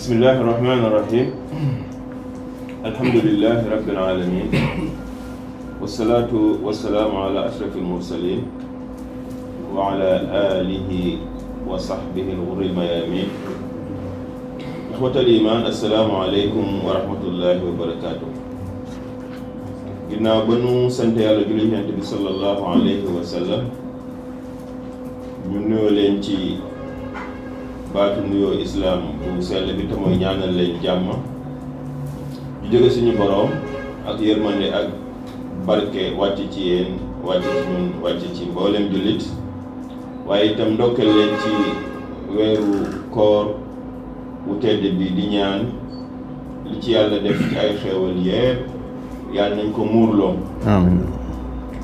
bismillahi irrahmani irrahim alhamdulilahi rabbil alamin wasalaatu wasalaamu ala ashraf almursalin wa ala alihi wa sahbihi al-ghurri al-mayamin ixwatal iman assalaamu aleykum wa rahmatullahi wa barakatuh. ginnaaw ba nu sant yàlla julli ci Yonent bi sallallahu alayhi wa sallam, ñu nuyoo leen ci baatu nuyoo islaam bu sell bi te mooy ñaanal leen jàmm ñu jóge suñu boroom ak yërmande ak barke wàcc ci yéen, wàcc ci ñun, wàcc ci mboolem jullit, waaye itam ndokkeel leen ci weeru koor bu tedd bi di ñaan li ci yàlla def ci ay xéewal yépp yàlla nañ ko muurloo. amiin.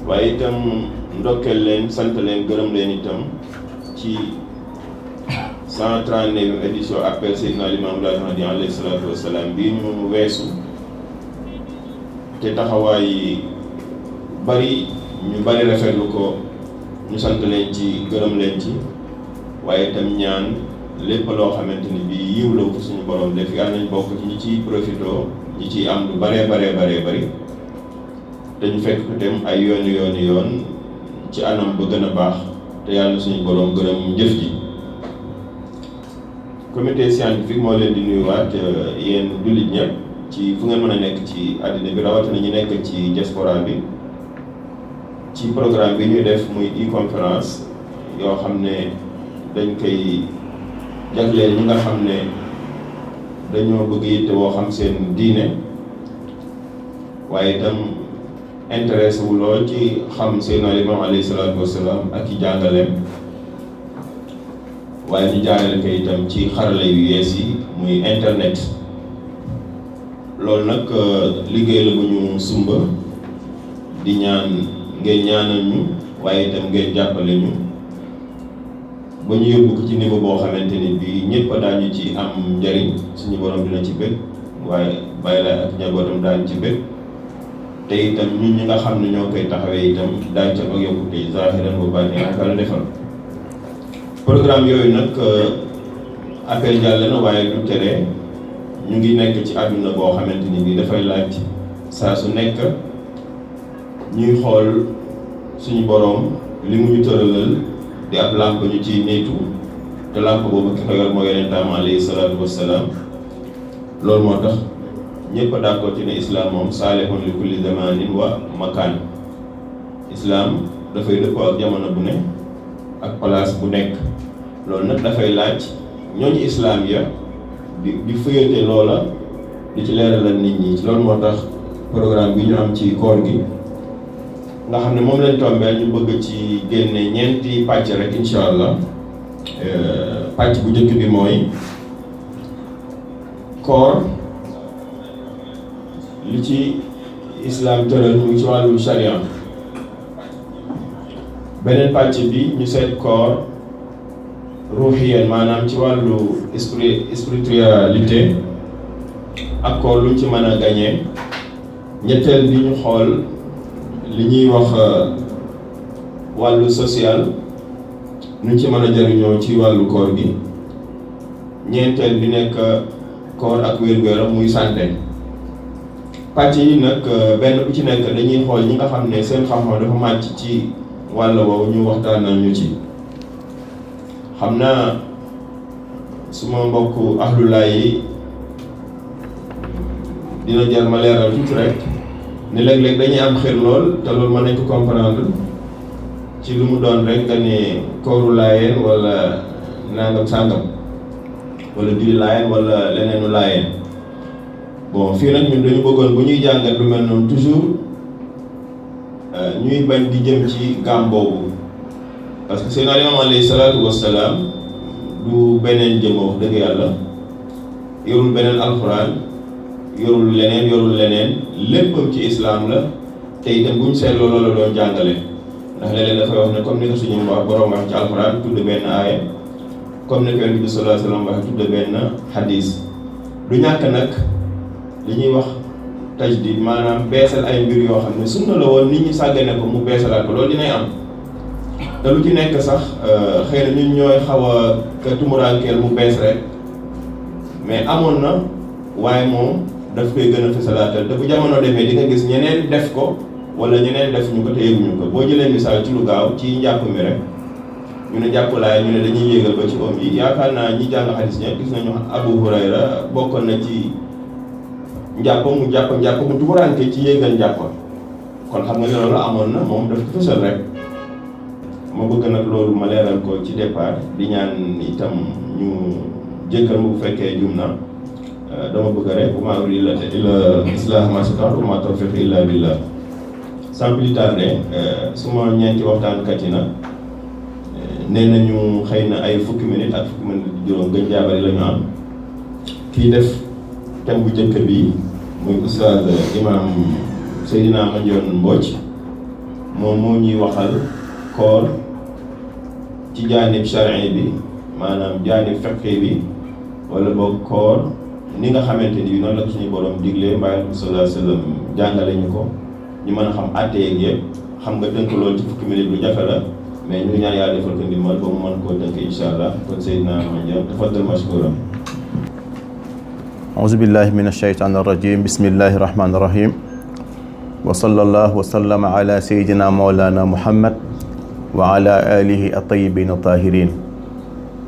waaye itam ndokkeel leen, sant leen, gërëm leen itam ci 139e édition appel Seydina Limaamu Laay Mahdi alayhi salaatu wassalaam bii ñu weesu te taxawaay bari ñu bari rafetlu ko, ñu sant leen ci, gërëm leen ci, waaye itam ñaan lépp loo xamante ni bii yiw la ko suñu borom def yàlla nañ bokk ci ñi ciy profitoo, ñi ciy am lu bari dañu fekk ko dem ay yoon ci anam ba gën a baax te yàlla suñu borom gërëm jëf ji. comité scientifique moo leen di nuyuwaat yéen jullit ñëpp ci fu ngeen mën a nekk ci àddina bi, rawatina ñu nekk ci diaspora bi, ci programme bi ñuy def muy e-conférence yoo xam ne dañ koy jagleel ñi nga xam ne dañoo bëgg yitte woo xam seen diine, waaye itam intéressé wu lool ci xam Seydina Limaamu alayhi salaatu wassalaam ak i jàngaleem, waaye ñu jaarale ko itam ci xarala yu yees yi muy internet. loolu nag liggéey la bu ñu sumba di ñaan ngeen ñaanal ñu, waaye itam ngeen jàppale ñu ba ñu yóbbu ko ci niveau boo xamante ni bii ñëpp daañu ci am njariñ, suñu borom dina ci bëgg, waaye bàyyi la ak njabootam daañu ci bëgg, te itam ñun ñi nga xam ne ñoo koy taxawee itam daañu ca ak yokkute zaahiran wa baatinan ak la defal. programme yooyu nag appel jàll na, waaye du tere ñu ngi nekk ci àdduna boo xamante ni bii dafay laaj saa su nekk ñuy xool suñu boroom li mu ñu tëralal di ab làmp ñu ciy niitu, te làmp boobu ki ko yor mooy yonentam alayhi salaatu wassalaam. loolu moo tax ñëpp d'accord ci ne islam moom saalihun li kulli zamanin wa makaan. islam dafay dëppoo ak jamono bu ne ak place bu nekk. loolu nag dafay laaj ñooñu islam ya di fëyante loola di ci leeralal nit ñi. loolu moo tax programme bi ñu am ci koor gi nga xam ne moom lañ tombeel ñu bëgg ci génne ñeenti pàcc rek incha allah. pàcc bu njëkk bi mooy koor li ci islam tëral mu ci wàllu sharia. beneen pàcc bi ñu seet koor ruuxiyan, maanaam ci wàllu spiritualité ak koor luñ ci mën a gañee. ñetteel bi ñu xool li ñuy wax wàllu social, nuñ ci mën a jariñoo ci wàllu koor gi. ñeenteel bi nekk koor ak wér-gu-yaram muy santé. pàcc yi nag benn bu ci nekk dañuy xool ñi nga xam ne seen xam-xam dafa màcc ci wàll woowu ñu waxtaanal ñu ci. xam naa suma mbokk ahlulaay yi dina jar ma leeral tuuti rek ne léeg-léeg dañuy am xel lool, te loolu mën nañ ko comprendre ci lu mu doon rek nga ne kooru laayeen wala nangam sàngam wala diri laayeen wala leneenu laayeen. bon fii nag ñun dañu bëggoon bu ñuy jàngat lu mel noonu toujours ñuy bañ di jëm ci gaam boobu, parce que Seydina Limaamu alayhi salaatu wassalaam du beneen jëm, wax dëgg yàlla yorul beneen alxuraan, yorul leneen léppam ci islam la. te itam bu ñu seetloo loolu la doon jàngale, ndax léeg-léeg dafay wax ne comme ni ko suñu borom wax ci alxuraan tudd benn aaya, comme ni ko Yonent bi sallallahu alayhi wa sallam wax tudd benn xadiis. du ñàkk nag li ñuy wax tajdid, maanaam beesal ay mbir yoo xam ne sunna la woon nit ñi sàggane ko mu beesalaat ko, loolu dinay am. te lu ci nekk sax xëy na ñun ñooy xaw a ka tumuraankeel mu bees rek, mais amoon na waaye moom daf koy gën a fësalaatal te bu jamono demee di nga gis ñeneen def ko wala ñeneen def ñu ko te yëguñu ko. boo jëlee misaal ci lu gaaw ci njàpp mi rek ñu ne jàppalaay ñu ne dañuy yéegal ba ci oom yi. yaakaar naa ñi jàng xadis ñëpp gis nañu Abu Hurayra bokkoon na ci njàpp mu tumuranke ci yéegal njàpp. kon xam nga ne loolu amoon na moom daf ko fësal rek. ma bëgg nag loolu ma leeral ko ci départ di ñaan itam ñu jéggal ma bu fekkee jum na. dama bëgg rek wa maa uriidu illal islaaha ma stata'tu wa maa tawfiiqii illaa billah. sans plus tarder suma ñeenti waxtaankat yi nag nee nañu xëy na ay fukki minutes ak fukki minutes juróom gën jaabari la ñu am. kii def thème bu njëkk bi muy oustaz imam Seydina Mandione Mbodj moom moo ñuy waxal koor ci jaanib shar'i bi maanaam jaanib fiqhi bi wala boog koor ni nga xamante ni bi noonu la ko suñu borom diglee mbaa sallallahu alayhi wa sallam jàngale ñu ko ñu mën a xam àtte yeeg yëpp xam nga dënk loolu ci fukki minutes lu jafe la mais ñu ñaan yàlla defal ko ndimbal ba mu mën koo dënk incha allah. kon Seydina Mandione tafaddal mashkuran. auzu billahi min ashaytaani rajim bismillahi rahmaani rahim wa sallallahu wa sallama ala sayyidina mawlana muhammad wa ala alihi at-tayyibin at-tahirin.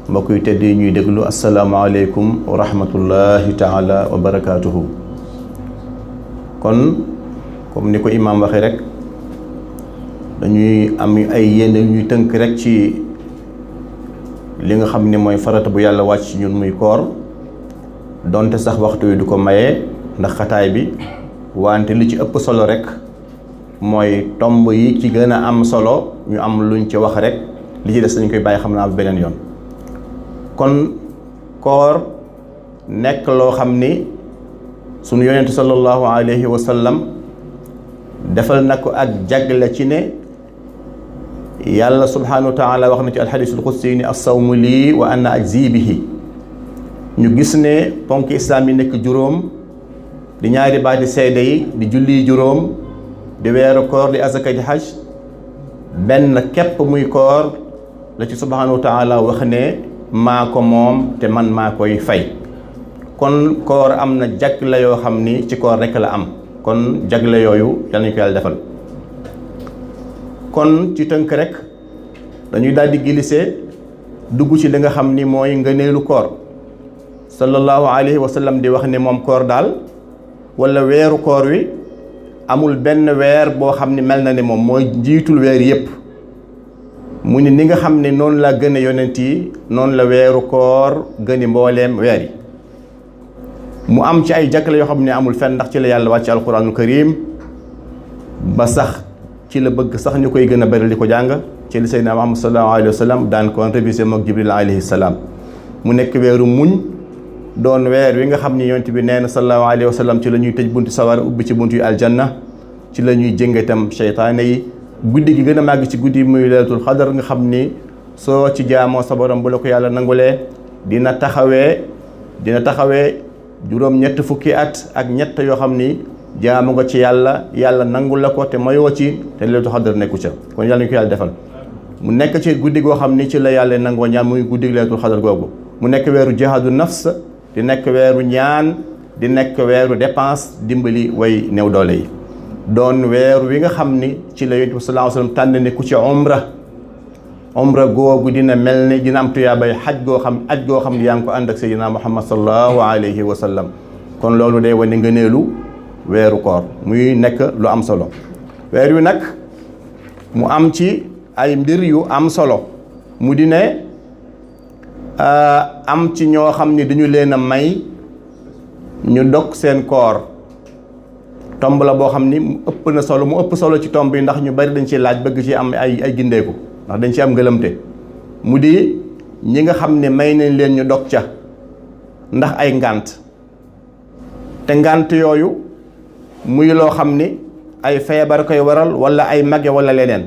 mbokk yu tedd yi ñuy déglu asalaamaaleykum wa rahmatullahi taala wa barakaatuhu. kon comme ni ko imaam waxee rek dañuy am ay yéen ñuy tënk rek ci li nga xam ne mooy farata bu yàlla wàcc ci ñun muy koor donte sax waxtu wi du ko maye ndax xataay bi wante li ci ëpp solo rek mooy tomb yi ci gën a am solo ñu am luñ ci wax rek li ci des dañ koy bàyyi xam naa beneen yoon. kon koor nekk loo xam ni sunu yonentu sallallahu alayhi wa sallam defal na ko ak jagle ci ne yàlla subhanahu wa taala wax na ci alxadisul qudsi ni as-sawmu lii wa ana ajzi bihi. ñu gis ne ponk islaam yi nekk juróom di ñaari baati seede yi di julli juróom di weeru koor di azaka di hajj benn képp muy koor la ci subhanahu wa taala wax ne maa ko moom te man maa koy fay. kon koor am na jagle yoo xam ni ci koor rekk la am. kon jagle yooyu yal nañu ko yàlla defal. kon ci tënk rek dañuy daal di glisser dugg ci li nga xam ni mooy ngëneelu koor. sallallahu alayhi wa sallam di wax ne moom koor daal wala weeru koor wi amul benn weer boo xam ni mel na ne moom mooy njiitul weer yépp. mu ni nga xam ne noonu la gën a yonent yi noonu la weeru koor gëni mbooleem weer yi. mu am ci ay jagle yoo xam ne amul fenn ndax ci la yàlla wàcc alquranul karim ba sax ci la bëgg sax ñu koy gën a bari di ko jàng ci li Seydina Muhammad sallallahu alayhi wa sallam daan ko révisé mook Jibril alayhi salaam. mu nekk weeru muñ doon weer wi nga xam ni yonent bi nee na sallallahu alayhi wa sallam ci la ñuy tëj buntu sawar ubbi ci buntu yu aljanna ci la ñuy jënge itam seytaane yi. guddi gi gën a màgg ci guddi muy laylatul xadar nga xam ni soo ci jaamoo sa borom bu la ko yàlla nangulee dina taxawee juróom-ñett fukki at ak ñett yoo xam ni jaamu nga ci yàlla nangul la ko te mayoo ci te laylatul xadar nekku ca. kon yàlla ñu ko yàlla defal mu nekk ci guddi goo xam ni ci la yàlla nangoo ñaan muy guddi laylatul xadar googu. mu nekk weeru jihaadu nafs di nekk weeru ñaan di nekk weeru dépense dimbali way néew doole yi. doon weer wi nga xam ni ci la yonent bi sallallahu alayhi wa sallam tànn ne ku ci umra googu dina mel ni dina am tuyaabay aj goo xam ni yaa ngi ko ànd ak sayyidina Muhammad sallallahu alayhi wa sallam. kon loolu day wane ngëneelu weeru koor muy nekk lu am solo. weer wi nag mu am ci ay mbir yu am solo mu di ne am ci ñoo xam ni dañu leen a may ñu dog seen koor. tomb la boo xam ni mu ëpp solo ci tomb yi ndax ñu bari dañ ci laaj bëgg ci am ay gindeeku ndax dañ ci am ngëlëmte mu di ñi nga xam ne may nañ leen ñu dog ca ndax ay ngànt te ngànt yooyu muy loo xam ni ay feebar koy waral wala ay mage wala leneen.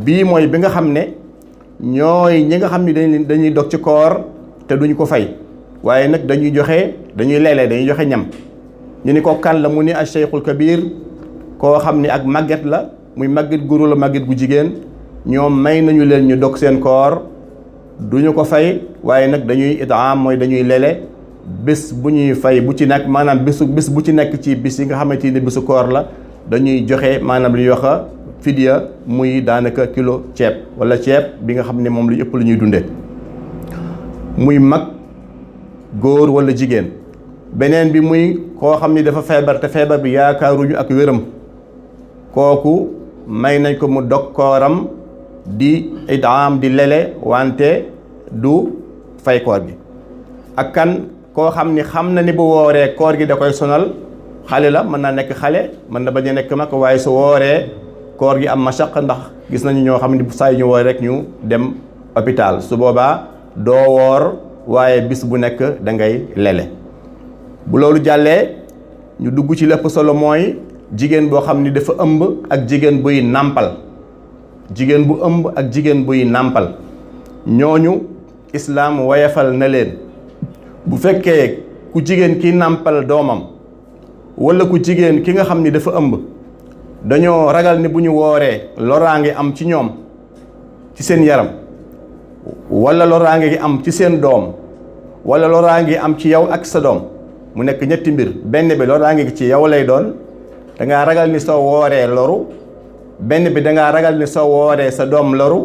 bii mooy bi nga xam ne ñooy ñi nga xam ni dañuy dog ci koor te duñ ko fay waaye nag dañuy joxe ñam. ñu ni ko kan la mu ni al cheikhul kabir koo xam ni ak màgget la muy màgget guru la màgget gu jigéen ñoom may nañu leen ñu dog seen koor duñu ko fay waaye nag dañuy idaam mooy dañuy lele bés bu ñuy fay bu ci nekk maanaam bés bu ci nekk ci bis yi nga xamante ni bésu koor la dañuy joxe maanaam li ñuy wax fidya muy daanaka kilo ceeb wala ceeb bi nga xam ne moom lu ëpp lu ñuy dundee muy mag góor wala jigéen. beneen bi muy koo xam ni dafa feebar te feebar bi yaakaaruñu ak wéram kooku may nañ ko mu dog kooram di idaam di lele wante du fay koor gi. ak kan koo xam ni xam na ni bu wooree koor gi da koy sonal xale la mën naa nekk xale mën na bañ a nekk mag waaye su wooree koor gi am mashaq ndax gis nañu ñoo xam ne bu saa yu ñu woor rek ñu dem hôpital su boobaa doo woor waaye bis bu nekk da ngay lele. bu loolu jàllee ñu dugg ci lépp solo mooy jigéen boo xam ni dafa ëmb ak jigéen buy nàmpal jigéen bu ëmb ak jigéen buy nàmpal ñooñu islaam wayafal na leen. bu fekkee ku jigéen ki nàmpal doomam wala ku jigéen ki nga xam ni dafa ëmb dañoo ragal ni bu ñu wooree loraange am ci ñoom ci seen yaram wala loraange gi am ci seen doom wala loraange am ci yow ak sa doom mu nekk ñetti mbir. benn bi loraange gi ci yow lay doon da ngaa ragal ni soo wooree loru. benn bi da ngaa ragal ni soo wooree sa doom loru.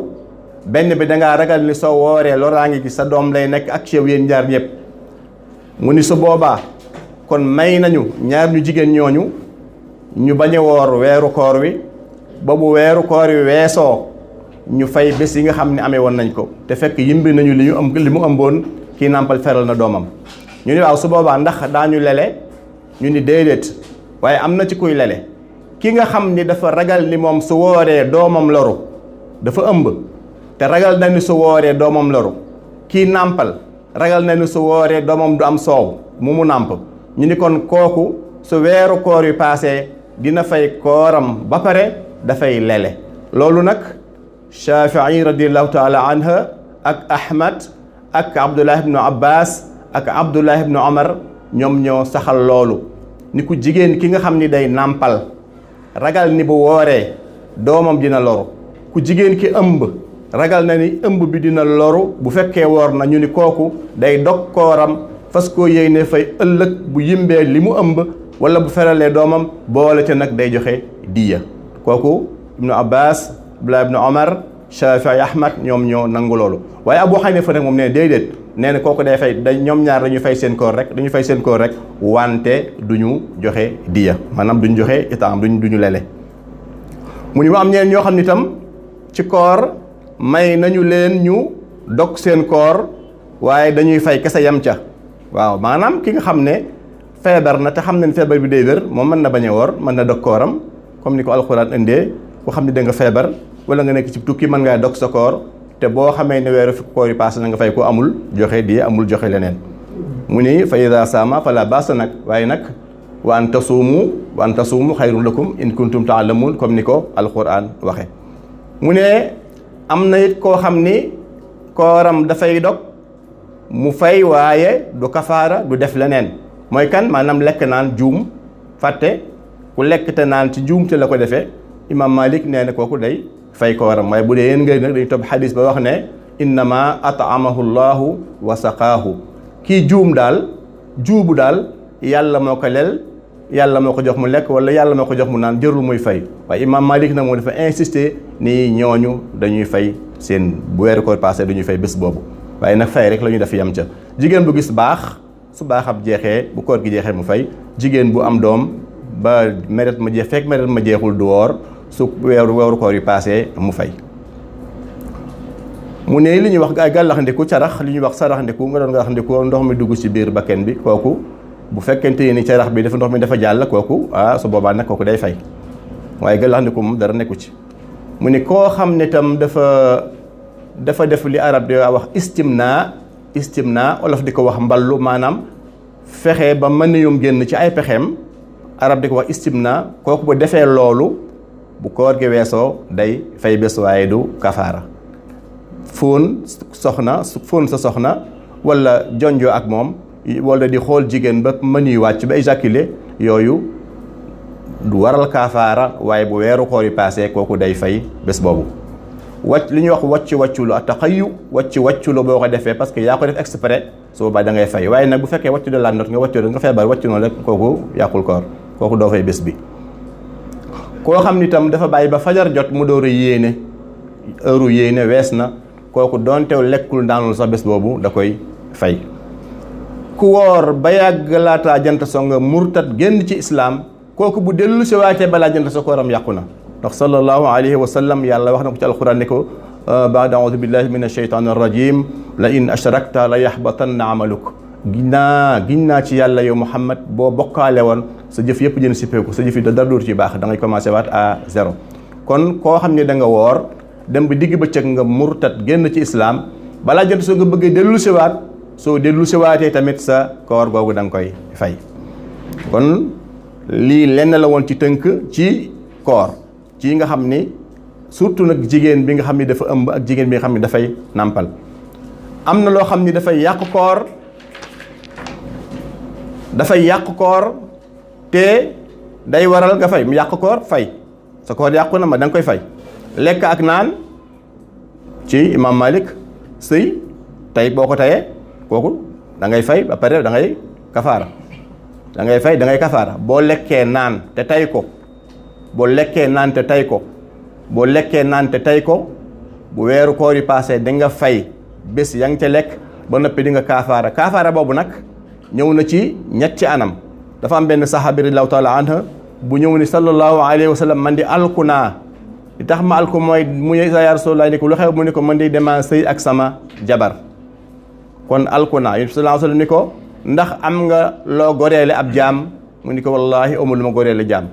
benn bi da ngaa ragal ni soo wooree loraange gi sa doom lay nekk ak ci yow yéen ñaar ñëpp. mu ni su boobaa kon may nañu ñaar ñu jigéen ñooñu ñu bañ a woor weeru koor wi ba bu weeru koor wi weesoo ñu fay bés yi nga xam ne amee woon nañ ko te fekk yimbi nañu li mu ëmboon kii nàmpal feral na doomam. ñu ni waaw su boobaa ndax daañu lele ñu ni déedéet waaye am na ci kuy lele ki nga xam ni dafa ragal ni moom su wooree doomam loru dafa ëmb te ragal na ni su wooree doomam loru kii nàmpal ragal na ni su wooree doomam du am soow mu nàmp ñu ni kon kooku su weeru koor yu paasee dina fay kooram ba pare dafay lele. loolu nag Shafii radiallahu taala anha ak Ahmad ak Abdullah ibnu Abbas ak Abdullah ibnu Omar ñoom ñoo saxal loolu ni ku jigéen ki nga xam ni day nàmpal ragal ni bu wooree doomam dina loru ku jigéen ki ëmb ragal na ni ëmb bi dina loru bu fekkee woor na ñu ni kooku day dog kooram fas koo yéene fay ëllëg bu yimbee li mu ëmb wala bu feralee doomam boole ca nag day joxe diya. kooku ibnu Abbas Abdullah ibnu Omar Shafii Ahmad ñoom ñoo nangu loolu waaye Abu Hanifa nag moom nee déedéet nee na kooku day fay ñoom ñaar dañuy fay seen koor rek wante duñu joxe diya maanaam duñu joxe itam duñu lele. mu ni mu am ñeen ñoo xam ni itam ci koor may nañu leen ñu dog seen koor waaye dañuy fay kese yam ca. waaw maanaam ki nga xam ne feebar na te xam ne feebar bi day wér moom mën na bañ a woor mën na dog kooram comme ni ko alxuraan indee ku xam ne da nga feebar wala nga nekk ci tukki mën ngaa dog sa koor te boo xamee ne weeru fi koor yi passé na nga fay ko amul joxe di amul joxe leneen. mu ni fa idaa saama fala baasa nag waaye nag wa an tasuumu xayrun lakum in kuntum taalamuun comme ni ko alxuraan waxe mu ne am na it koo xam ni kooram dafay dog mu fay waaye du kafaara du def leneen mooy kan maanaam lekk naan juum fàtte ku lekk te naan ci juum te la ko defee imam Malik nee na kooku day fay kooram waaye bu dee yéen ngay nag dañu topp xadis ba wax ne innama at'amahu llahu wa saqaahu kii juum daal juubu daal yàlla moo ko lel yàlla moo ko jox mu lekk wala yàlla moo ko jox mu naan jërul muy fay waaye imam Malik nag moo dafa insister ni ñooñu dañuy fay seen bu weeru koor passé dañuy fay bés boobu waaye nag fay rek la ñuy def yam ca jigéen bu gis baax su baaxam jeexee bu koor gi jeexee mu fay jigéen bu am doom ba meret ma jeex fekk meret ma jeexul du woor su weeru koor yi passé mu fay. mu ne li ñuy wax ay gàllaxndiku carax li ñuy wax saraxndiku nga doon gàllaxndiku ndox mi dugg ci biir bakken bi kooku bu fekkente ni carax bi dafa ndox mi dafa jàll kooku su boobaa nag kooku day fay waaye gàllaxndiku moom dara nekku ci. mu ne koo xam ne tam dafa def li arab di wax istimna olof di ko wax mballu maanaam fexe ba mën yum génn ci ay pexeem arab di ko wax istimna kooku bu defee loolu bu koor gi weesoo day fay bés waaye du kafaara. fóon sa soxna wala jonjoo ak moom wala di xool jigéen ba mën yu wàcc ba éjaculer yooyu du waral kafaara waaye bu weeru koor yi passé kooku day fay bés boobu. li ñuy wax wàcculu ak taxayu wàcculu boo ko defee parce que yaa ko def exprès su boobaa da ngay fay. waaye nag bu fekkee wàccu de la note nga feebar wàccu noonu rek kooku yàqul koor, kooku doo fay bés bi. koo xam ni tam dafa bàyyi ba fajar jot mu door a yéene, heure yéene wees na, kooku doontew lekkul daanul sax bés boobu da koy fay. ku woor ba yàgg laataa jant so nga murtat génn ci islaam, kooku bu dellu si waatee balaa jant sa kooram yàqu na. ndax sallallahu alayhi wa sallam yàlla wax na ko ci alquran ne ko baada audu billahi min ashaytani arrajim la in ashrakta la yaxbatanna amaluk. giñ naa ci yàlla yow Muhammad boo bokkaale woon sa jëf yëpp jën sippeeku, sa jëf yi dara dootu ci baax, da ngay commencé waat à zéro. kon koo xam ne da nga woor dem bi digg bëccëg nga murtat génn ci islaam, balaa jant soo nga bëggee dellu si waat, soo dellu si waatee tamit sa koor googu da nga koy fay. kon lii lenn la woon ci tënk ci koor, ci nga xam ni surtout nag jigéen bi nga xam ni dafa ëmb ak jigéen bi nga xam ni dafay nàmpal. am na loo xam ni dafay yàq koor te day waral nga fay mu yàq koor fay, sa koor yàqu na ma da nga koy fay. lekk ak naan ci imam Malik, sëy tey boo ko tayee kooku da ngay fay ba pare da ngay kafaara, da ngay fay da ngay kafaara. boo lekkee naan te tay ko, boo lekkee naan te tay ko, boo lekkee naan te tay ko, bu weeru koor yi passé da nga fay bés yaa ngi ca lekk ba noppi di nga kafaara. kafaara boobu nag ñëw na ci ñetti anam. dafa am benn saxaabi radiyallaahu taala anha bu ñëw ni sallallahu alayhi wa sallam man di alku naa, li tax ma alku mooy mu ya Rasulullah ni ko lu xew, mu ni ko man di dema sëy ak sama jabar, kon alku naa. Yonent bi sallallahu alayhi wa sallam ni ko ndax am nga loo goreele ab jaam, mu ni ko wallaahi amul lu ma goreele jaam.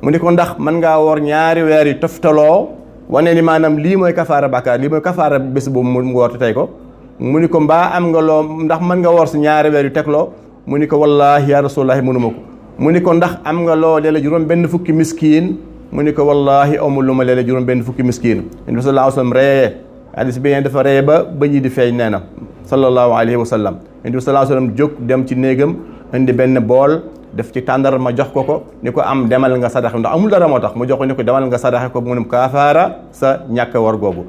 mu ni ko ndax mën ngaa woor ñaari weer yi toftaloo wane ni maanaam lii mooy kafaara bàkkaar, lii mooy kafaara bés boobu mu woor te tey ko. mu ni ko mbaa am nga loo, ndax mën nga woor si ñaari weer yu tegloo, mu ni ko wallaahi ya Rasulullah mënuma ko. mu ni ko ndax am nga loo leele juróom benn fukki miskiin, mu ni ko wallaahi amul lu ma leele juróom benn fukki miskiin. Yonent bi sallallahu alayhi wa sallam ree, hadis bi dafa ree ba ñi di feeñ, nee na sallallahu alayhi wa sallam. Yonent bi sallallahu alayhi wa sallam jóg dem ci néegam indi benn bool def ci tàndarma jox ko ni ko am demal nga sadaxe, ndax amul dara moo tax mu jox ko ni ko demal nga sadaxe ko, mu ne kafaara sa ñàkk war googu.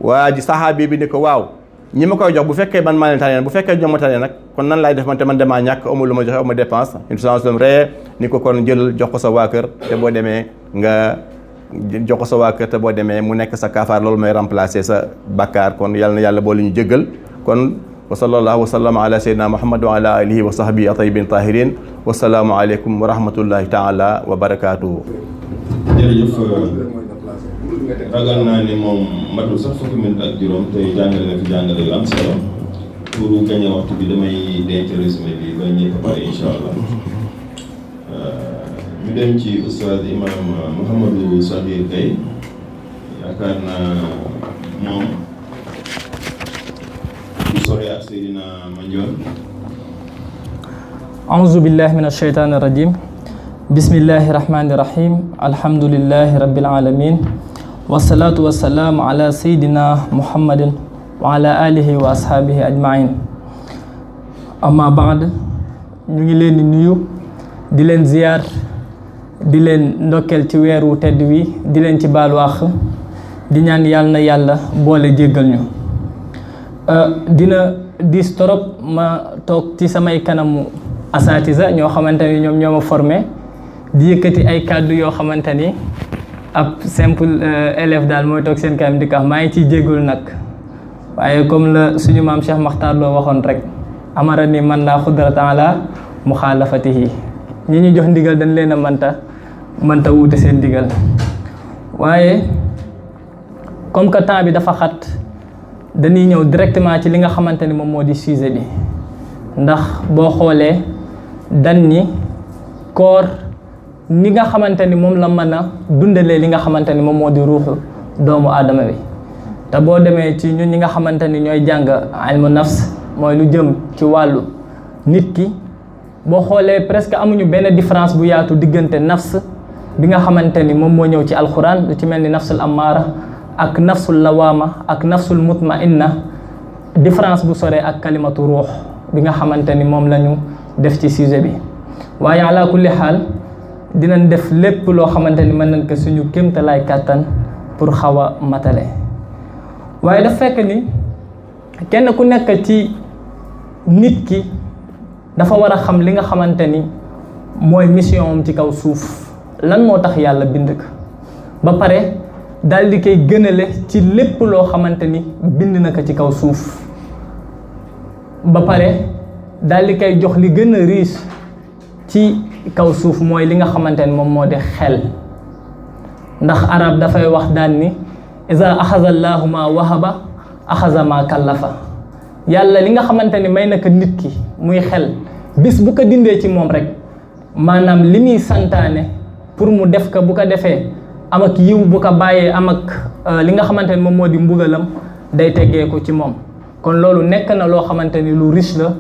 waa ji saxaabi bi ni ko waaw ñi ma koy jox bu fekkee man maa leen tane, bu fekkee ñoom ma tane nag kon nan laay def man te man damaa ñàkk amul lu ma joxe, amul dépense. Yonent bi sallallahu alayhi wa sallam ree ni ko kon jël jox ko sa waa kër te boo demee nga jox ko sa waa kër te boo demee mu nekk sa kafaar, loolu mooy remplacer sa bakkaar. kon yàlla na yàlla boole ñu jéggal. kon wa sallallahu wa sallam ala sayyidina Muhammad wa ala alihi wa sahbihi at-tayyibin tahirin. wasalaamu aleykum wa rahmatullahi taala wa barakaatuhu. jërëjëf, ragal naa ni moom matul sax fukki minute ak juróom te jàngale nga fi jàngale yu am solo. pour gagner waxtu bi damay denc résumé bi ba ñëpp pare incha allah. ñu dem ci oustaz imam Mouhamadou Sakhir Gaye, yaakaar naa moom du sore ak Seydina Mandione. auzu billahi min ashaytani rajim. bismillahi rahmani rahim. alhamdulillahi rabbil alamin. wasalaatu wasalaamu ala Seydina Muhammadin wa ala alihi wa ashaabihi ajmain. amma baad, ñu ngi leen di nuyu, di leen ziyaar, di leen ndokkeel ci weeru tedd wi, di leen ci baalu àq, di ñaan yàlla na yàlla boole jéggal ñu. dina diis torop ma toog ci samay kanamu asatisa ñoo xamante ni ñoom ñoo ma formé, di yëkkati ay kàddu yoo xamante ni ab simple élève daal mooy toog seen kanam di ko wax. maa ngi ciy jégalu nag, waaye comme la suñu maam Cheikh Makhtar Lo waxoon rek, amara ni man laa xudrata ala muxaalafatihi, ñi ñu jox ndigal dañ leen a mënta wuute seen ndigal. waaye comme que temps bi dafa xat, dañuy ñëw directement ci li nga xamante ni moom moo di sujet bi. ndax boo xoolee dan ni koor ni nga xamante ni moom la mën a dundalee li nga xamante ni moom moo di ruuxu doomu aadama bi. te boo demee ci ñun ñi nga xamante ni ñooy jàng ilmu nafs, mooy lu jëm ci wàllu nit ki, boo xoolee presque amuñu benn différence bu yaatu diggante nafs bi nga xamante ni moom moo ñëw ci alxuraan, lu ci mel ni nafsul ammaara ak nafsul lawaama ak nafsul mutmainna. différence bu soree ak kalimatu ruux bi nga xamante ni moom la ñu def ci sujet bi. waaye ala kulli xaal dinañ def lépp loo xamante ni mën nañ ko suñu kéemtalaay kàttan pour xaw a matale. waaye daf fekk ni kenn ku nekk ci nit ki dafa war a xam li nga xamante ni mooy mission am ci kaw suuf lan moo tax yàlla bind ko ba pare daal di koy gënale ci lépp loo xamante ni bind na ko ci kaw suuf ba pare daal di koy jox li gën a riche ci kaw suuf mooy li nga xamante ni moom moo di xel ndax arab dafay wax daan ni iza axaza allahu ma wahaba axaza ma kallafa yàlla li nga xamante ni may na ko nit ki muy xel bis bu ko dindee ci moom rek maanaam li muy santaane pour mu def ko bu ko defee am ak yiw bu ko bàyyee am ak li nga xamante ni moom moo di mbugalam day teggee ko ci moom kon loolu nekk na loo xamante ni lu riche la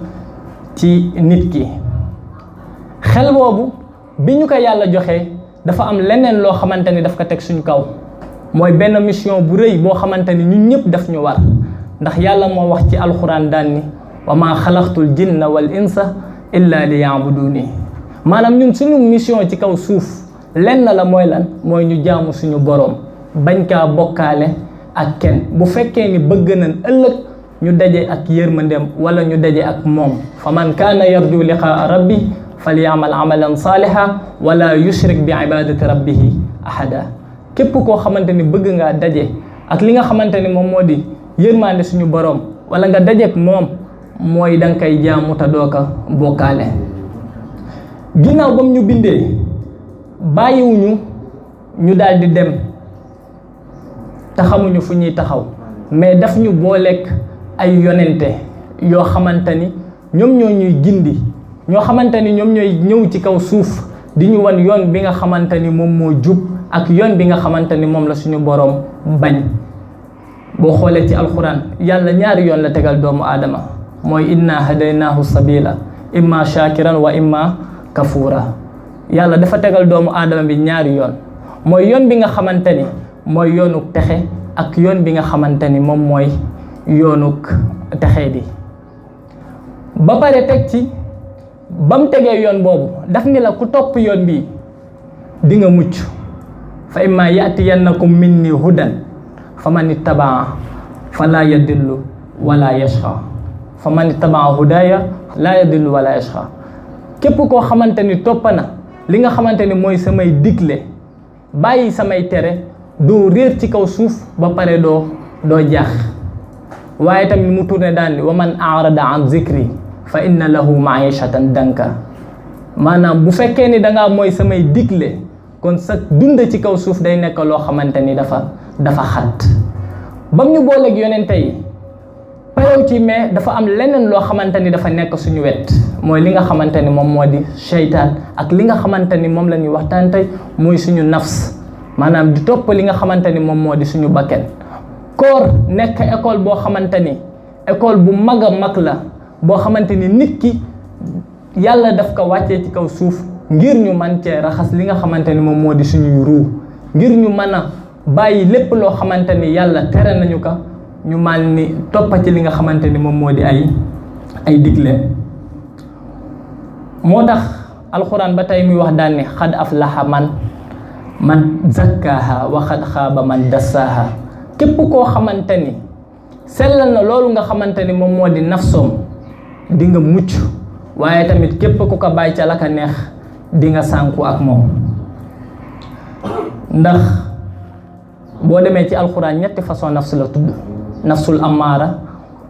ci nit ki xel boobu bi ñu ko yàlla joxee dafa am leneen loo xamante ni daf ko teg suñu kaw mooy benn mission bu rëy boo xamante ni ñun ñëpp daf ñu war ndax yàlla moo wax ci alxuraan daan ni wa maa xalaqtul jinna wal insa illa li yaabuduni maanaam ñun suñu mission ci kaw suuf lenn la mooy lan mooy ñu jaamu suñu boroom bañ kaa bokkaale ak kenn bu fekkee ni bëgg nañ ëllëg ñu daje ak yërmandeem wala ñu daje ak moom fa man kaana yarju liqaa rabbi falyamal amalan saaliha wala yushrik bi ibadati rabbihi ahada képp koo xamante ni bëgg ngaa daje ak li nga xamante ni moom moo di yërmande suñu boroom wala nga dajeek moom mooy danga koy jaamu te doo ko bokkaale ginnaaw bam ñu bindee bàyyiwuñu ñu daal di dem te xamuñu fu ñuy taxaw mais daf ñu booleek ay yonente yoo xamante ni ñoom ñoo ñuy gindi ñoo xamante ni ñoom ñooy ñëw ci kaw suuf di ñu wan yoon bi nga xamante ni moom moo jub ak yoon bi nga xamante ni moom la suñu boroom bañ boo xoolee ci alxuraan yàlla ñaari yoon la tegal doomu aadama mooy inna hadaynaahu sabila imma shakiran wa imma kafura yàlla dafa tegal doomu aadama bi ñaari yoon mooy yoon bi nga xamante ni mooy yoonuk texe ak yoon bi nga xamante ni moom mooy yoonuk texe di ba pare teg ci ba mu tegee yoon boobu daf ni la ku topp yoon bi di nga mucc fa imma yatiyannakum minni hudan fa man ittabaa fala yadillu wala yashqa fa man ittabaa hudaya la yadillu wala yashqa képp koo xamante ni topp na li nga xamante ni mooy samay digle bàyyi samay tere doo réer ci kaw suuf ba pare doo jaax waaye tamit mu tourné daan ni wa man arada an zikri fa inna lahu maishatan danka maanaam bu fekkee ni dangaa mooy samay digle kon sa dund ci kaw suuf day nekk loo xamante ni dafa xat bam ñu booleeg yonente yi payow ci mais dafa am leneen loo xamante ni dafa nekk suñu wet mooy li nga xamante ni moom moo di seytaan ak li nga xamante ni moom la ñuy waxtaan tey mooy suñu nafs maanaam di topp li nga xamante ni moom moo di suñu bakken koor nekk école boo xamante ni école bu mag a mag la boo xamante ni nit ki yàlla daf ko wàccee ci kaw suuf ngir ñu man cee raxas li nga xamante ni moom moo di suñuy ruu ngir ñu mën a bàyyi lépp loo xamante ni yàlla tere nañu ko ñu mal ni toppa ci li nga xamante ni moom moo di ay digle moo tax alxuraan ba tey muy wax daan ni xad aflaha man zakkaha wa xad xaaba man dassaaha képp koo xamante ni sellal na loolu nga xamante ni moom moo di nafsoom di nga mucc waaye tamit képp ku ko bàyyi ca la ka neex di nga sànku ak moom ndax boo demee ci alxuraan ñetti façon nafs la tudd nafsul amaara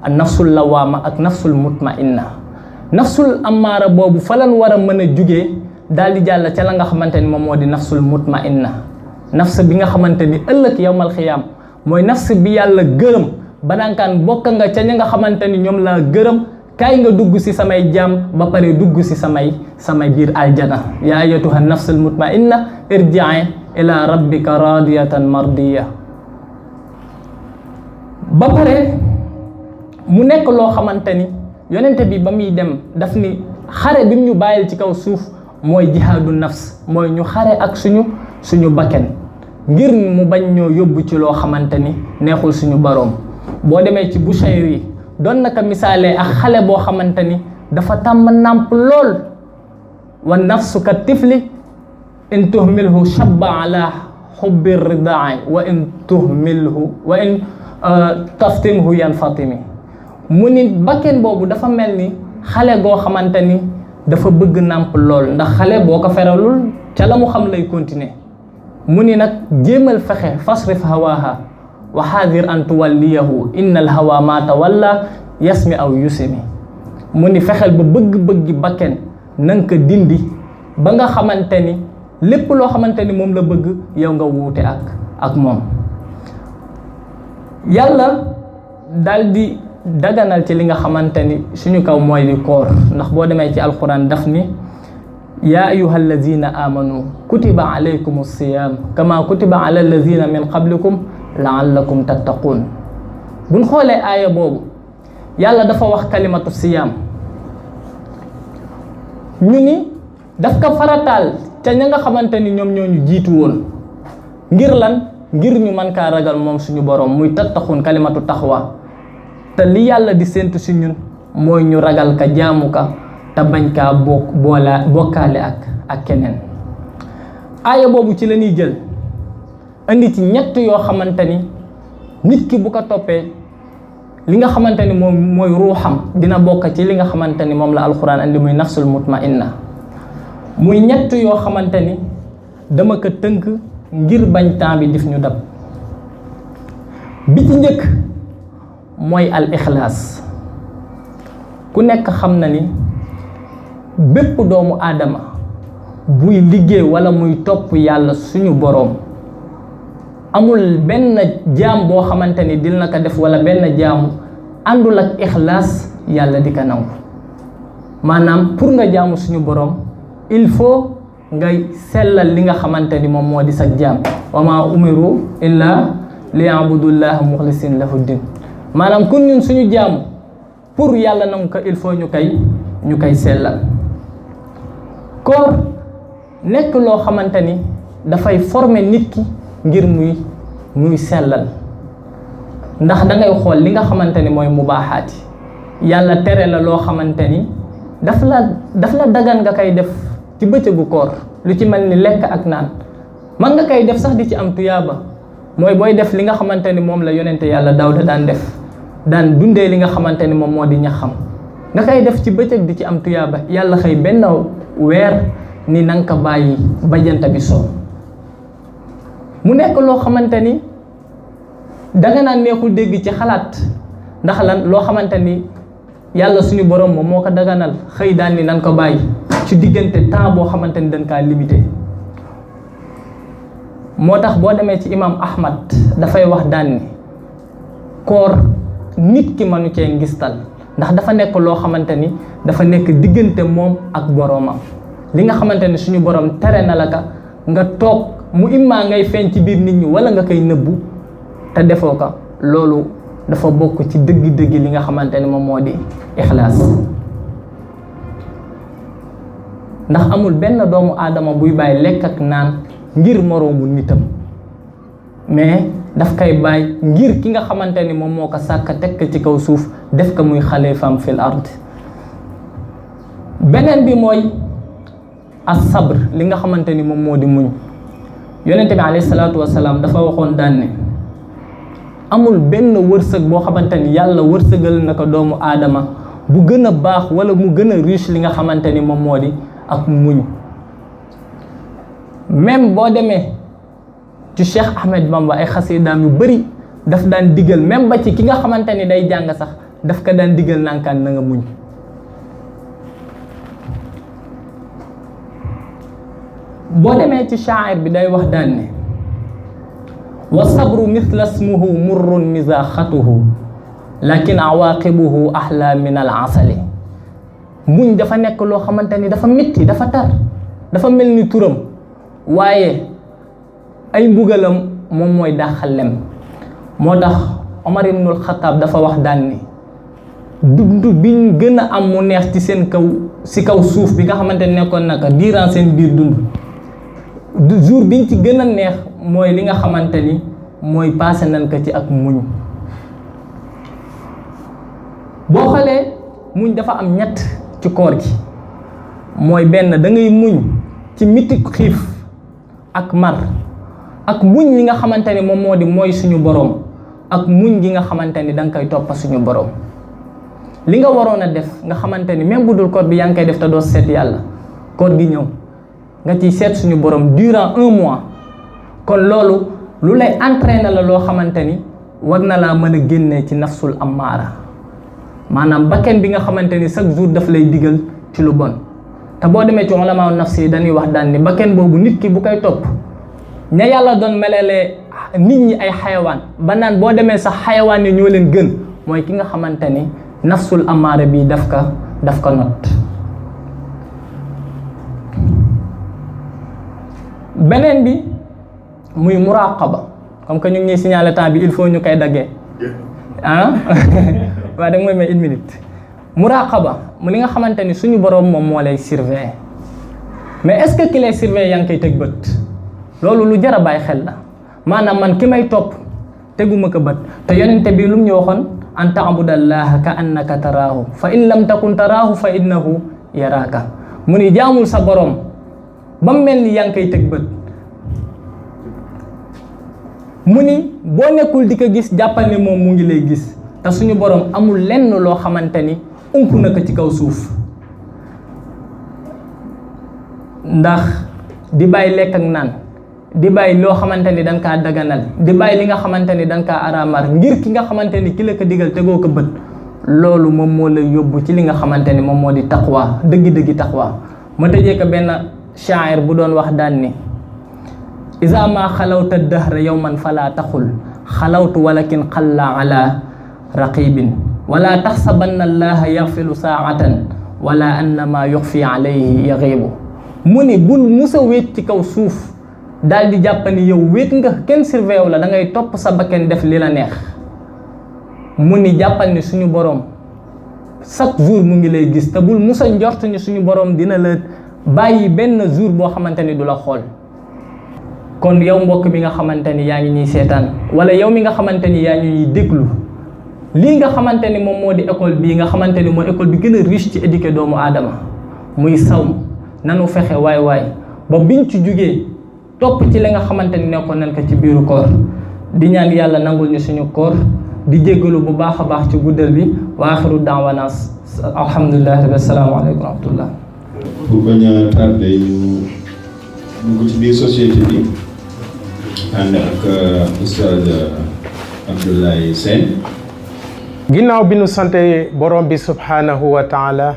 ak nafsul lawaama ak nafsul mutmainna nafsul amaara boobu fa lan war a mën a jugee daal di jàll ca la nga xamante ni moom moo di nafsul mutmainna nafs bi nga xamante ni ëllëg yawmal xiyaam mooy nafs bi yàlla gërëm banankaan bokk nga ca ña nga xamante ni ñoom laa gërëm kaay nga dugg ci samay jaam ba pare dugg ci samay biir aljana yaa ayyatuha nafsul mutmainna irji'i ila rabbika radiyatan mardiya ba pare mu nekk loo xamante ni yonente bi ba muy dem daf ni xare bi mu ñu bàyyil ci kaw suuf mooy jihaadu nafs mooy ñu xare ak suñu bakken ngir mu bañ ñoo yóbbu ci loo xamante ni neexul suñu boroom boo demee ci Bushayri doon naka misaalee ak xale boo xamante ni dafa tàmm nàmp lool wa nafsu ka tifli in tuhmilhu shabba ala xubbi ridaai wa in taftimhu yan fatimi mu ni bakken boobu dafa mel ni xale goo xamante ni dafa bëgg nàmp lool ndax xale boo ko feralul ca la mu xam lay continuer mu ni nag jéemal fexe fasrif hawaha wa xaadir an tuwalliyahu inna al hawa ma tawalla yasmi aw yusimi mu ni fexeel ba bëgg-bëggi bakken na nga ko dindi ba nga xamante ni lépp loo xamante ni moom la bëgg yow nga wuute ak moom. yàlla daal di daganal ci li nga xamante ni suñu kaw mooy li koor ndax boo demee ci alquran daf ni yaa ayuha allazina amanu kutiba alaykum alsiyam kama kutiba ala allazina min qablikum laallakum tattaqun. buñ xoolee aaya boobu yàlla dafa wax kalimatu siyam ñu ni daf ko farataal ca ña nga xamante ni ñoom ñoo ñu jiitu woon ngir lan ngir ñu mën kaa ragal moom suñu borom muy tattaxun kalimatu taxwa te li yàlla di séntu si ñun mooy ñu ragal ka jaamu ka te bañ kaa bokkaale ak keneen. aaya boobu ci la ñuy jël indi ci ñett yoo xamante ni nit ki bu ko toppee li nga xamante ni moom mooy ruuxam dina bokk ci li nga xamante ni moom la alquran andi muy nafsul mutmainna muy ñett yoo xamante ni dama ko tënk ngir bañ temps bi dif ñu dab. bi ci njëkk mooy al ixlaas. ku nekk xam na ni bépp doomu aadama buy liggéey wala muy topp yàlla suñu boroom amul benn jaam boo xamante ni dil na ko def wala benn jaamu àndul ak ixlaas yàlla di ko nangu. maanaam pour nga jaamu suñu boroom il faut ngay sellal li nga xamante ni moom moo di sa jaam wa ma umiru illa li yabudullaha muxlisin lahu din. maanaam kun ñun suñu jaamu pour yàlla nangu ko il faut ñu koy sellal. koor nekk loo xamante ni dafay former nit ki ngir muy sellal ndax da ngay xool li nga xamante ni mooy mubaaxaati yàlla tere la loo xamante ni daf la dagan nga koy def ci bëccëgu koor lu ci mel ni lekk ak naan man nga koy def sax di ci am tuyaaba mooy booy def li nga xamante ni moom la yonente yàlla Daawuda daan def daan dundee li nga xamante ni moom moo di ñaxam nga koy def ci bëccëg di ci am tuyaaba yàlla xëy benn weer ni na nga ko bàyyi ba jant bi soo mu nekk loo xamante ni danga naan neexul dégg ci xalaat ndax lan loo xamante ni yàlla suñu borom moom moo ko daganal xëy daan ni nan ko bàyyi ci diggante temps boo xamante ni dañ kaa limité. moo tax boo demee ci imam Ahmad dafay wax daan ni koor nit ki mënu cee ngistal ndax dafa nekk loo xamante ni dafa nekk diggante moom ak boroomam li nga xamante ni suñu borom tere na la ka nga toog mu immaa ngay feeñ ci biir nit ñi wala nga koy nëbbu te defoo ko loolu dafa bokk ci dëgg-dëgg li nga xamante ni moom moo di ixlaas. ndax amul benn doomu aadama buy bàyyi lekk ak naan ngir moroomu nitam mais daf koy bàyyi ngir ki nga xamante ni moom moo ko sàkk teg ko ci kaw suuf def ko muy xalifaam fil ard. beneen bi mooy as sabr li nga xamante ni moom moo di muñ. yonente bi alayhi salaatu wasalaam dafa waxoon daan ne amul benn wërsëg boo xamante ni yàlla wërsëgal na ko doomu aadama bu gën a baax wala mu gën a riche li nga xamante ni moom moo di ak muñ. même boo demee ci Cheikh Ahmed Bamba ay xasidaam yu bëri daf daan digal même ba ci ki nga xamante ni day jàng sax daf ko daan digal nankaan na nga muñ. boo demee ci shaa'ir bi day wax daan ne wa sabru mithla ismuhu murrun mizaxatuhu lakin awaqibuhu ahla min al asali. muñ dafa nekk loo xamante ni dafa métti dafa tar dafa mel ni turam waaye ay mbugalam moom mooy dàqal lem. moo tax Omar ibnul Xataab dafa wax daan ni dund biñ gën a am mu neex ci seen kaw si kaw suuf bi nga xamante ni nekkoon naka diiran seen biir dund jour biñ ci gën a neex mooy li nga xamante ni mooy passé nañ ko ci ak muñ. boo xoolee muñ dafa am ñett ci koor gi mooy benn da ngay muñ ci mitik xiif ak mar ak muñ li nga xamante ni moom moo di mooy suñu boroom ak muñ gi nga xamante ni da nga koy toppa suñu boroom. li nga waroon a def nga xamante ni même bu dul koor bi yaa ngi koy def te doo seet yàlla koor gi ñëw nga ciy seet suñu borom durant 1 mois kon loolu lu lay entraîner la loo xamante ni war na laa mën a génnee ci nafsul ammaara maanaam bakken bi nga xamante ni chaque jour daf lay digal ci lu bon te boo demee ci ulama nafsi yi dañuy wax daan ni bakken boobu nit ki bu koy topp ña yàlla doon melelee nit ñi ay xayawaan ba naan boo demee sax xayawaan yi ñoo leen gën mooy ki nga xamante ni nafsul amaara bi daf ko not. beneen bi muy muraqaba comme que ñu ngi ñuy signaler temps bi il faut ñu koy daggee ah waaw da nga mooy may 1 minute. muraqaba mu li nga xamante ni suñu boroom moom moo lay surveiller mais est-ce que ki lay surveiller yaa ngi koy teg bët loolu lu jar a bàyyi xel la maanaam man ki may topp teguma ko bët te yonente bi lu mu ñu waxoon an ta'budallaha ka annaka taraahu fa in lam takun taraahu fa innahu yaraaka mu ni jaamul sa boroom ba mu mel ni yaa ngi koy teg bët mu ni boo nekkul di ko gis jàppal ni moom mu ngi lay gis te suñu boroom amul lenn loo xamante ni ump na ko ci kaw suuf ndax di bàyyi lekk ak naan di bàyyi loo xamante ni dañ kaa daganal di bàyyi li nga xamante ni dañ kaa araamar ngir ki nga xamante ni ki la ko digal tegoo ko bët loolu moom moo lay yóbbu ci li nga xamante ni moom moo di taqwa dëggi-dëggi taqwa ma tëjee ko benn shaa'ir bu doon wax daan ni iza ma xalawta dahra yawman fala taxul xalawtu walakin xalla ala raqibin wala taxsabanna allaha yaxfilu saatan wala annama yuxfi alayhi yaxiibu mu ni bul musa wéet ci kaw suuf daal di jàpp ni yow wéet nga kenn surveille la da ngay topp sa bakken def li la neex mu ni jàppal ni suñu boroom chaque jour mu ngi lay gis te bul musa njort ni suñu boroom dina la bàyyi benn jour boo xamante ni du la xool. kon yow mbokk bi nga xamante ni yaa ngi ñuy seetaan wala yow mi nga xamante ni yaa ngi ñuy déglu lii nga xamante ni moom moo di école bii nga xamante ni mooy école bi gën a riche ci éduquer doomu aadama muy sawm nanu fexe waay ba biñ ci jugee topp ci li nga xamante ni nekkoon nañ ko ci biiru koor di ñaan yàlla nangul ñu suñu koor di jéggalu bu baax a baax ci guddal bi wa axiru da'wana alhamdulillahi rabbil assalaamu aleykum wa rahmatullah. pour bañ a tardé ñu dugg ci biir société bi ànd ak Oustaz Abdoulaye Sène. ginnaaw bi nu sante borom bi subhanahu wa taala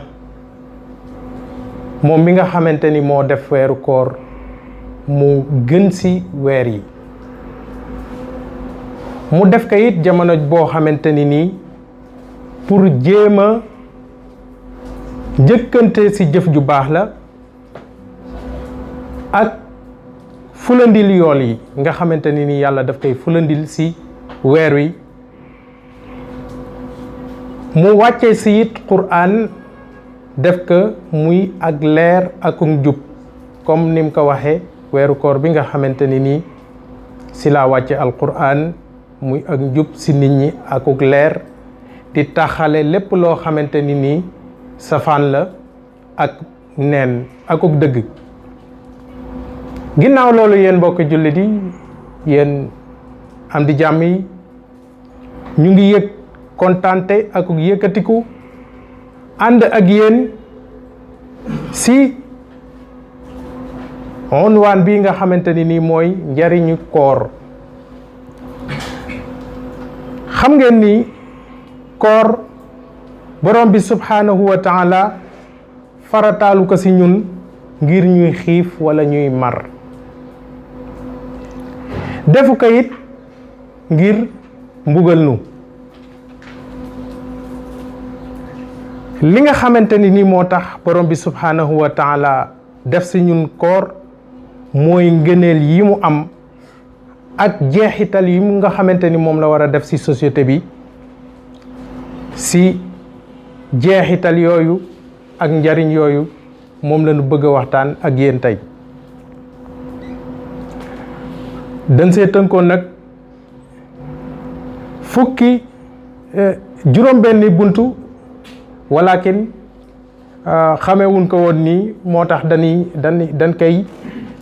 moom mi nga xamante ni moo def weeru koor mu gën ci weer yi mu def ko it jamono boo xamante ni nii pour jéem a njëkkante ci jëf ju baax la ak fulandil yool yi nga xamante ni nii yàlla daf koy fulandil ci weer wi mu wàccee ci it Qur'an def ko muy ak leer ak njub comme ni mu ko waxee weeru koor bi nga xamante ni nii ci laa wàcce alquran muy ak njub ci nit ñi akuk leer di taxale lépp loo xamante ni nii safaan la ak neen akuk dëgg. ginnaaw loolu yéen mbokk jullit yi yéen am di jàmm yi ñu ngi yëg kontante akuk yëkkatiku ànd ak yéen ci unwaan bi nga xamante ni nii mooy njariñu koor. xam ngeen ni koor borom bi subhanahu wa taala farataalu ko ci ñun ngir ñuy xiif wala ñuy mar defu ko it ngir mbugal nu li nga xamante ni nii moo tax borom bi subhanahu wa taala def ci ñun koor mooy ngëneel yi mu am ak jeexital yi nga xamante ni moom la war a def ci société bi ci jeexital yooyu ak njariñ yooyu moom la ñu bëgg a waxtaan ak yéen tey. dañ see tënkoon nag fukki juróom-benni buntu walakin xamewuñ ko woon nii moo tax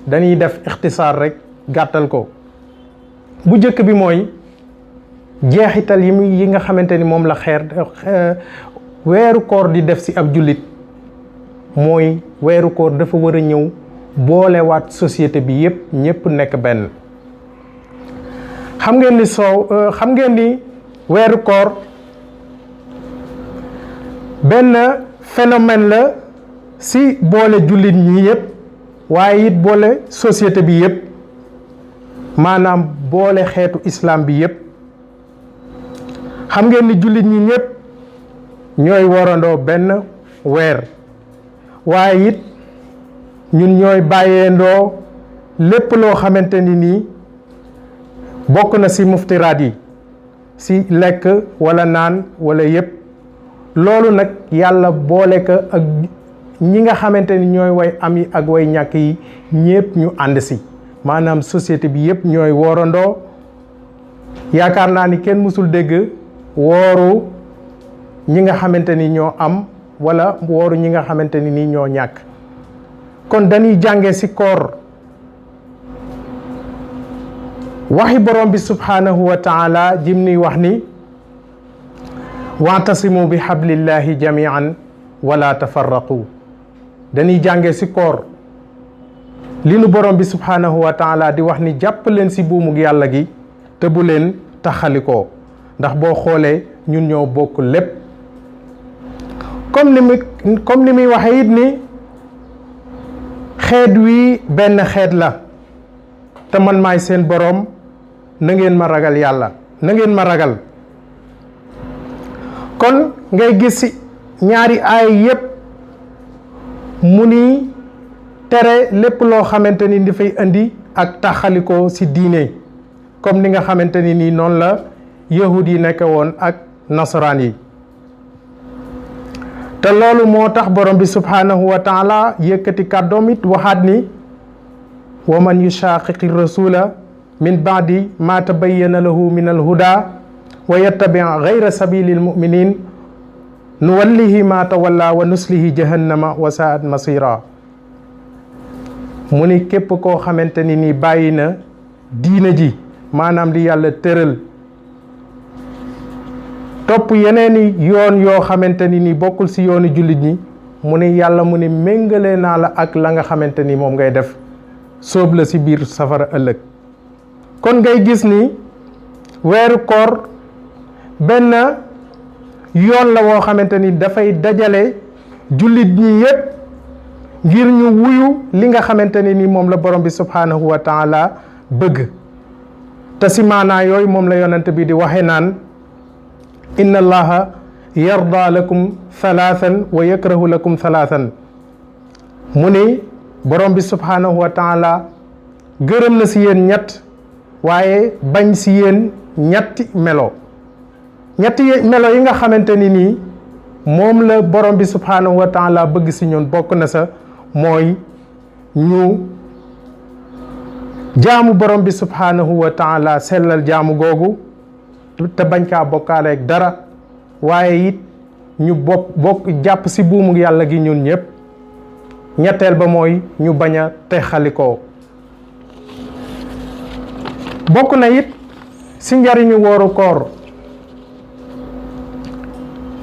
dañuy def ixtisaar rek gàttal ko. bu njëkk bi mooy jeexital yi nga xamante ni moom la weeru koor di def ci ab jullit mooy weeru koor dafa war a ñëw boolewaat société bi yépp ñépp nekk benn. xam ngeen ni weeru koor benn phénomène la ci boole jullit ñi yépp waaye it boole société bi yépp maanaam boole xeetu islam bi yépp. xam ngeen ni jullit ñi ñépp ñooy warandoo benn weer waaye it ñun ñooy bàyyeendoo lépp loo xamante ni nii bokk na ci muftiraat yi ci lekk walla naan walla yépp. loolu nag yàlla boole ko ak ñi nga xamante ni ñooy way am yi ak way ñàkk yi ñépp ñu ànd ci maanaam société bi yépp ñooy woorandoo. yaakaar naa ni kenn mësul dégg wooru ñi nga xamante ni ñoo am walla wooru ñi nga xamante ni nii ñoo ñàkk. kon dañuy jànge ci koor waxi borom bi subhanahu wa taala jim ni wax ni wa'tasimu bi hablillahi jami'an wala tafarraqu. dañuy jànge ci koor li nu borom bi subhanahu wa taala di wax ni jàpp leen ci buumug yàlla gi te bu leen taxalikoo ndax boo xoolee ñun ñoo bokk lépp. comme ni muy waxe it ni xeet wi benn xeet la te man maay seen boroom na ngeen ma ragal yàlla na ngeen ma ragal. kon ngay gis ci ñaari aay yépp mu ni tere lépp loo xamante ni dafay indi ak taxalikoo ci diine comme ni nga xamante ni nii noonu la yahud yi nekk woon ak nasaraan yi. te loolu moo tax borom bi subhanahu wa taala yëkkati kàddoom it waxaat ni wa man yushaqiqi rasula min baadi ma tabayyana lahu min alhuda wa yattabi gayra sabilil muminin nuwallihi ma tawalla wa nuslihi jahannama wa saat masira. mu ni képp koo xamante ni nii bàyyi na diina ji maanaam li yàlla tëral topp yeneeni yoon yoo xamante ni nii bokkul ci yoonu jullit ñi mu ni yàlla mu ni méngale naa la ak la nga xamante ni moom ngay def sóob la ci biir safara ëllëg. kon ngay gis ni weeru koor benn yoon la woo xamante ni dafay dajale jullit ñi yépp ngir ñu wuyu li nga xamante ni ni moom la borom bi subhanahu wa taala bëgg. te ci maanaa yooyu moom la yonent bi di waxe naan inna allaha yarda lakum thalathan wa yakrahu lakum thalathan. mu ni borom bi subhanahu wa taala gërëm na ci yéen ñett waaye bañ ci yéen ñetti melo yi nga xamante ni nii moom la borom bi subhanahu wa taala bëgg ci ñun bokk na sa mooy ñu jaamu borom bi subhanahu wa taala sellal jaamu googu te bañ kaa bokkaale ak dara waaye it ñu bokk jàpp ci buumu yàlla gi ñun ñépp. ñetteel ba mooy ñu bañ a texalikoo. bokk na it ci njariñu wooru koor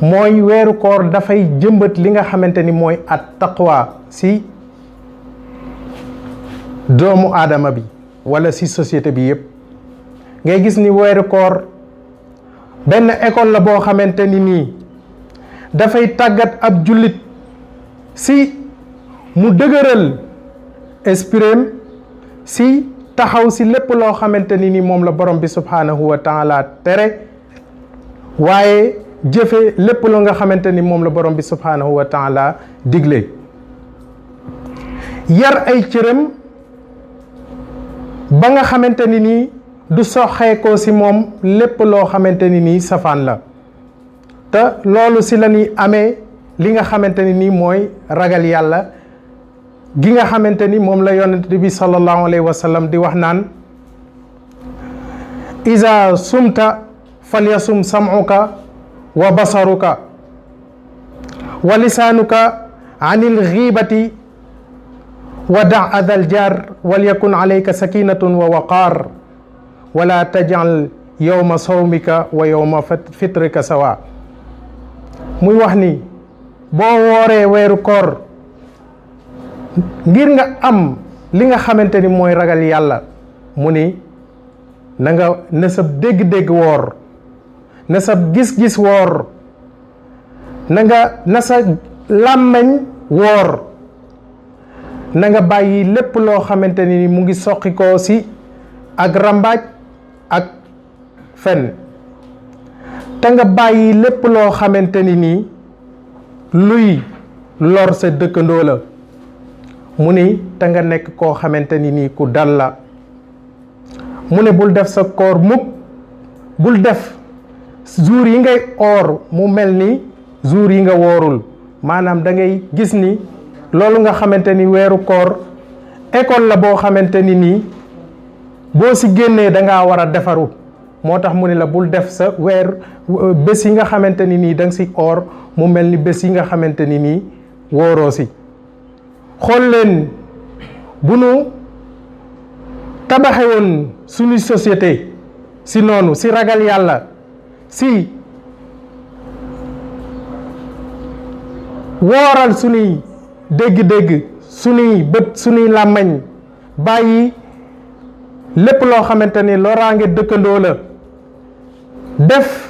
mooy weeru koor dafay jëmbat li nga xamante ni mooy at taqwa ci doomu aadama bi walla ci société bi yépp. ngay gis ni weeru koor benn école la boo xamante ni nii dafay tàggat ab jullit ci mu dëgëral esprit ci taxaw ci lépp loo xamante ni ni moom la borom bi subhanahu wa taala tere waaye jëfe lépp loo nga xamante ni moom la borom bi subhanahu wa taala digle. yar ay cëram ba nga xamante ni nii du soxeekoo ci moom lépp loo xamante ni nii safaan la te loolu ci la ñuy amee li nga xamante ni nii mooy ragal yàlla gi nga xamante ni moom la yonent bi sallallahu alayhi wa sallam di wax naan iza sumta falyasum sam'uka wa basaruka wa lisaanuka anil ghibati wa da' adal jar wal yakun alayka sakinatun wa waqar wala taj'al yawma sawmika wa yawma fitrika sawa. muy wax ni boo wooree weeru koor ngir nga am li nga xamante ni mooy ragal yàlla mu ni na sa dégg-dégg woor na sa gis-gis woor na sa làmmeñ woor na nga bàyyi lépp loo xamante ni mu ngi soqi ko si ak rambaaj ak fen te nga bàyyi lépp loo xamante ni nii luy lor sa dëkkandoo la mu ni te nga nekk koo xamante ni nii ku dal la mu ne bul def sa koor mukk bul def jour yi ngay oor mu mel ni jour yi nga woorul maanaam da ngay gis ni loolu nga xamante ni weeru koor école la boo xamante ni nii boo si génnee da ngaa war a defaru moo tax mu ne la bul def sa bés yi nga xamante ni nii da nga si oor mu mel ni bés yi nga xamante ni nii wooroo si xool leen bu nu tabaxe woon suñu société si noonu si ragal yàlla si wooral suñuy dégg-dégg suñuy bët suñuy làmmañ bàyyi lépp loo xamante ni loraange dëkkandoo la def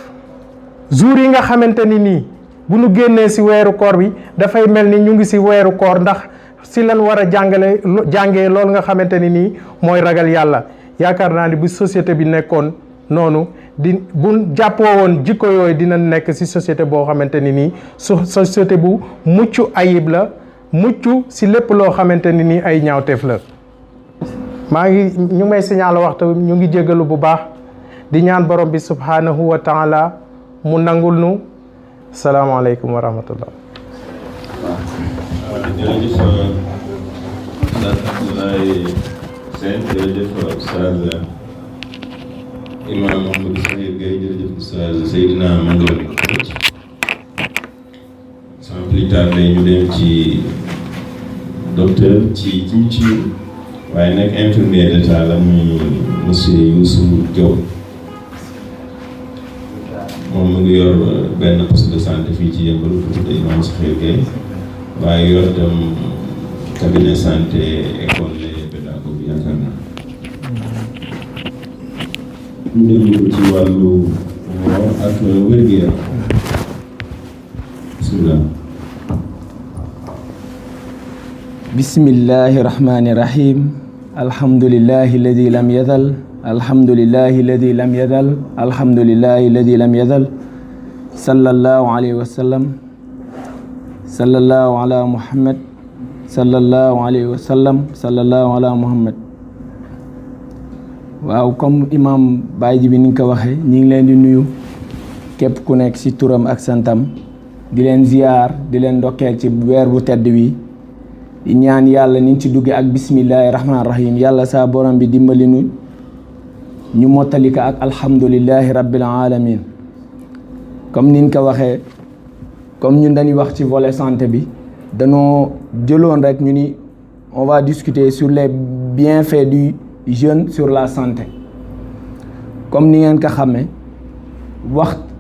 jour yi nga xamante ni nii bu nu génnee si weeru koor bi dafay mel ni ñu ngi si weeru koor ndax si lan war a jàngee loolu nga xamante ni nii mooy ragal yàlla yaakaar naa ni bu société bi nekkoon noonu bu jàppoo woon jikko yooyu dina nekk si société boo xamante ni nii société bu mucc ayib la mucc si lépp loo xamante ni nii ay ñaawteef la. maa ngi ñu may signal waxtu ñu ngi jégalu bu baax di ñaan borom bi subhanahu wa taala mu nangul nu salaamaaleykum wa rahmatullah. jërëjëf Oustaz Abdoulaye Sène jërëjëf Oustaz Imam Mouhamadou Sakhir Gueye jërëjëf Oustaz Seydina Mandione sans plus tarder ñu dem ci docteur ci waaye nag infirmier d'état la muy monsieur Youssou Diop moom mu ngi yor benn poste de santé fii ci Yeumbeul bu tudd Imam Sakhir Gueye waaye yor itam cabinet santé école pédagogique yaakaar naa ñu déglu ko ci wàllu woor ak wér-gu-yaram bismillah. bismillahi rahmani rahim alhamdulillahi alladi lam yazal alhamdulillahi alladi lam yazal alhamdulillahi alladi lam yazal sallallahu alayhi wa sallam sallallahu ala muhammad sallallahu alayhi wa sallam sallallahu ala muhammad. waaw comme imam Baye ji bi ni nga ko waxee ñi ngi leen di nuyu képp ku nekk ci turam ak santam di leen ziyaar di leen ndokkeel ci weer bu tedd wi di ñaan yàlla niñ ci dugge ak bismillahi rahmaani rahim yàlla saa borom bi dimbali nu ñu mottali ko ak alhamdulillahi rabbil alamin. comme niñ ko waxee comme ñun dañuy wax ci volet santé bi danoo jëloon rek ñu ni on va discuter sur les bienfaits du jeûne sur la santé. comme ni ngeen ko xamee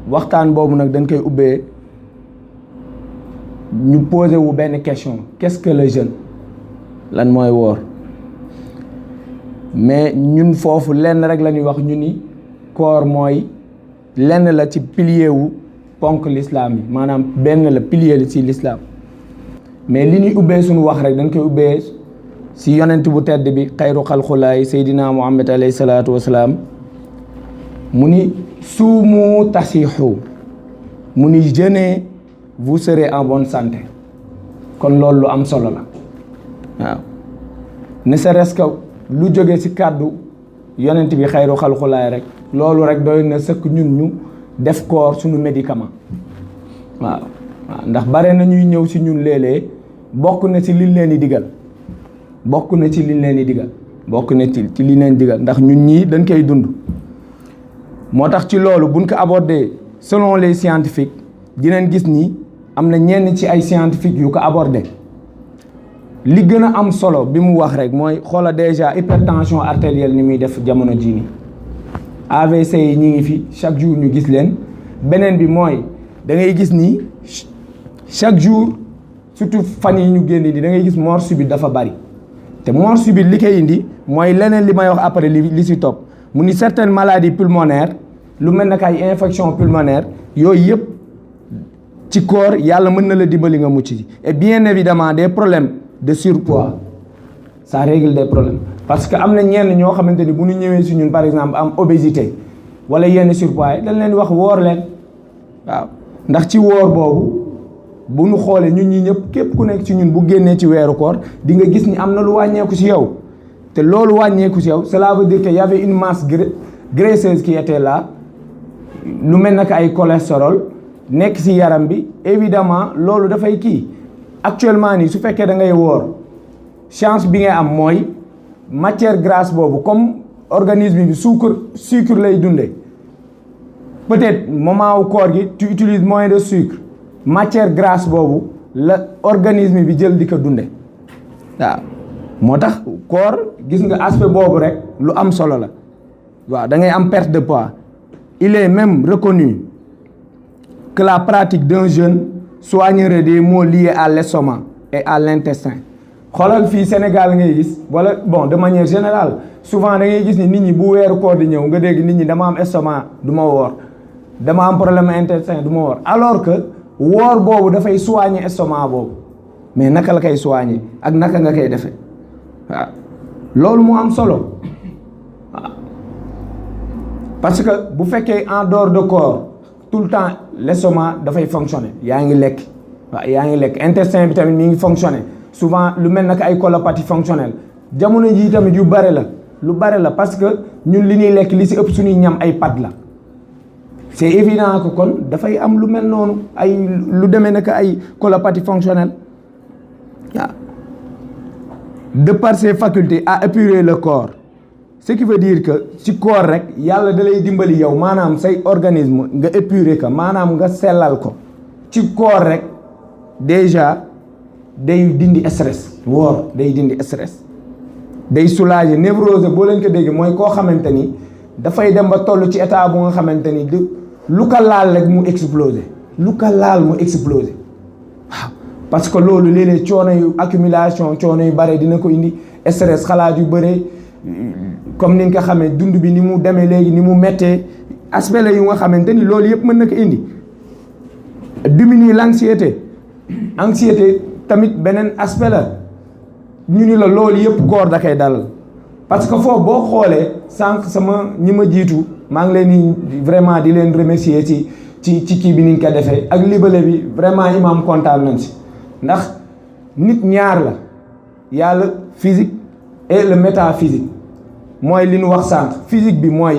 waxtaan boobu nag dañ koy ubbee ñu posé wu benn question qu'est-ce que le jeûne lan mooy woor mais ñun foofu lenn rek la ñuy wax ñu ni koor mooy lenn la ci pilier wu ponk l'islam yi maanaam benn la pilier ci l'islam mais li ñuy ubbee suñu wax rek dañ koy ubbee si yonent bu tedd bi xayru xalxulaay Seydina Muhammad alayhi salaatu wasalaam mu ni suumu tasixu mu ni jeûnez vous serez en bonne santé. kon loolu lu am solo la waaw ne serait-ce que lu jóge ci kàddu yonent bi xayru xalxulaay rek loolu rek doy na sëkk ñun ñu def koor suñu médicament waaw ndax bare na ñuy ñëw ci ñun léeg-léeg bokk na ci liñ leen di digal bokk na ci liñ leen di digal ndax ñun ñii dañ koy dund. moo tax ci loolu buñ ko aborder selon les scientifiques dinañ gis ni am na ñenn ci ay scientifiques yu ko aborder li gën a am solo bi mu wax rek mooy xoola déjà hypertension artérielle ni muy def jamono jii nii AVC yi ñi ngi fi chaque jour ñu gis leen beneen bi mooy da ngay gis ni chaque jour surtout fan yi ñu génn di da ngay gis mort subite dafa bari te mort subite li koy indi mooy leneen li may wax après li si topp mu ni certaines maladies pulmonaires lu mel ne ay infection pulmonaire yooyu yëpp ci corps yàlla mën na la dimbali nga mucc ci et bien évidemment des problèmes de surpoids ça règle des problèmes parce que am na ñenn ñoo xamante ni bu ñu ñëwee si ñun par exemple am obésité wala yenn surpoids dañ leen wax woor leen waaw ndax ci woor boobu bu ñu xoolee ñun ñi ñëpp képp ku nekk ci ñun bu génnee ci weeru koor di nga gis ni am na lu wàññeeku ci yow te loolu wàññeeku ci yow cela veut dire que y avait une masse graisseuse qui était là lu mel nag ay cholestérol nekk ci yaram bi évidemment loolu dafay kii actuellement nii su fekkee da ngay woor chance bi ngay am mooy matière grasse boobu comme organisme bi sucre lay dundee peut-être moment wu koor gi tu utilises moins de sucre matière grasse boobu la organisme bi jël di ko dunde waaw moo tax koor gis nga aspect boobu rek lu am solo la waaw da ngay am perte de poids il est même reconnu que la pratique d'un jeûne soignerait des maux liés à l'estomac et à l'intestin xoolal fii Sénégal ngay gis wala bon de manière générale souvent da ngay gis ni nit ñi bu weeru koor di ñëw nga dégg nit ñi dama am estomac du ma woor dama am problème intestin du ma woor alors que woor boobu dafay soigner estomac boobu mais naka la koy soigner ak naka nga koy defee waaw loolu moo am solo waaw parce que bu fekkee en dehors de corps tout le temps l'estomac dafay fonctionner yaa ngi lekk waaw yaa ngi lekk intestin bi tamit mi ngi fonctionner souvent lu mel nag ay colopathie fonctionnelle jamono jii tamit yu bare la parce que ñun li ñuy lekk li ci ëpp suñuy ñam ay pâtes la c'est évident que kon dafay am lu mel noonu ay lu demee nag ay colopathie fonctionnelle waaw de par ses facultés à épurer le corps ce qui veut dire que ci corps rek yàlla da lay dimbali yow maanaam say organisme nga épurer ko maanaam nga sellal ko ci corps rek déjà day dindi stress woor day dindi stress day soulager névrose boo leen ko dégg mooy koo xamante ni dafay dem ba toll ci état bu nga xamante ni lu ko laal rek mu exploser waaw parce que loolu léeg-léeg coono yu accumulation coono yu bare dina ko indi stress xalaat yu bare comme ni nga ko xamee dund bi ni mu demee léegi ni mu méttee aspect la yu nga xamante ni loolu yëpp mën na ko indi diminuer l'anxiété tamit beneen aspect la ñu ni la loolu yëpp koor da koy dalal parce que foofu boo xoolee sànq sama ñi ma jiitu maa ngi leen di vraiment di leen remercier ci kii bi ni nga ko defee ak libale bi vraiment imam kontaan nañ si ndax nit ñaar la yàlla physique et le métaphysique mooy li nu wax sànq physique bi mooy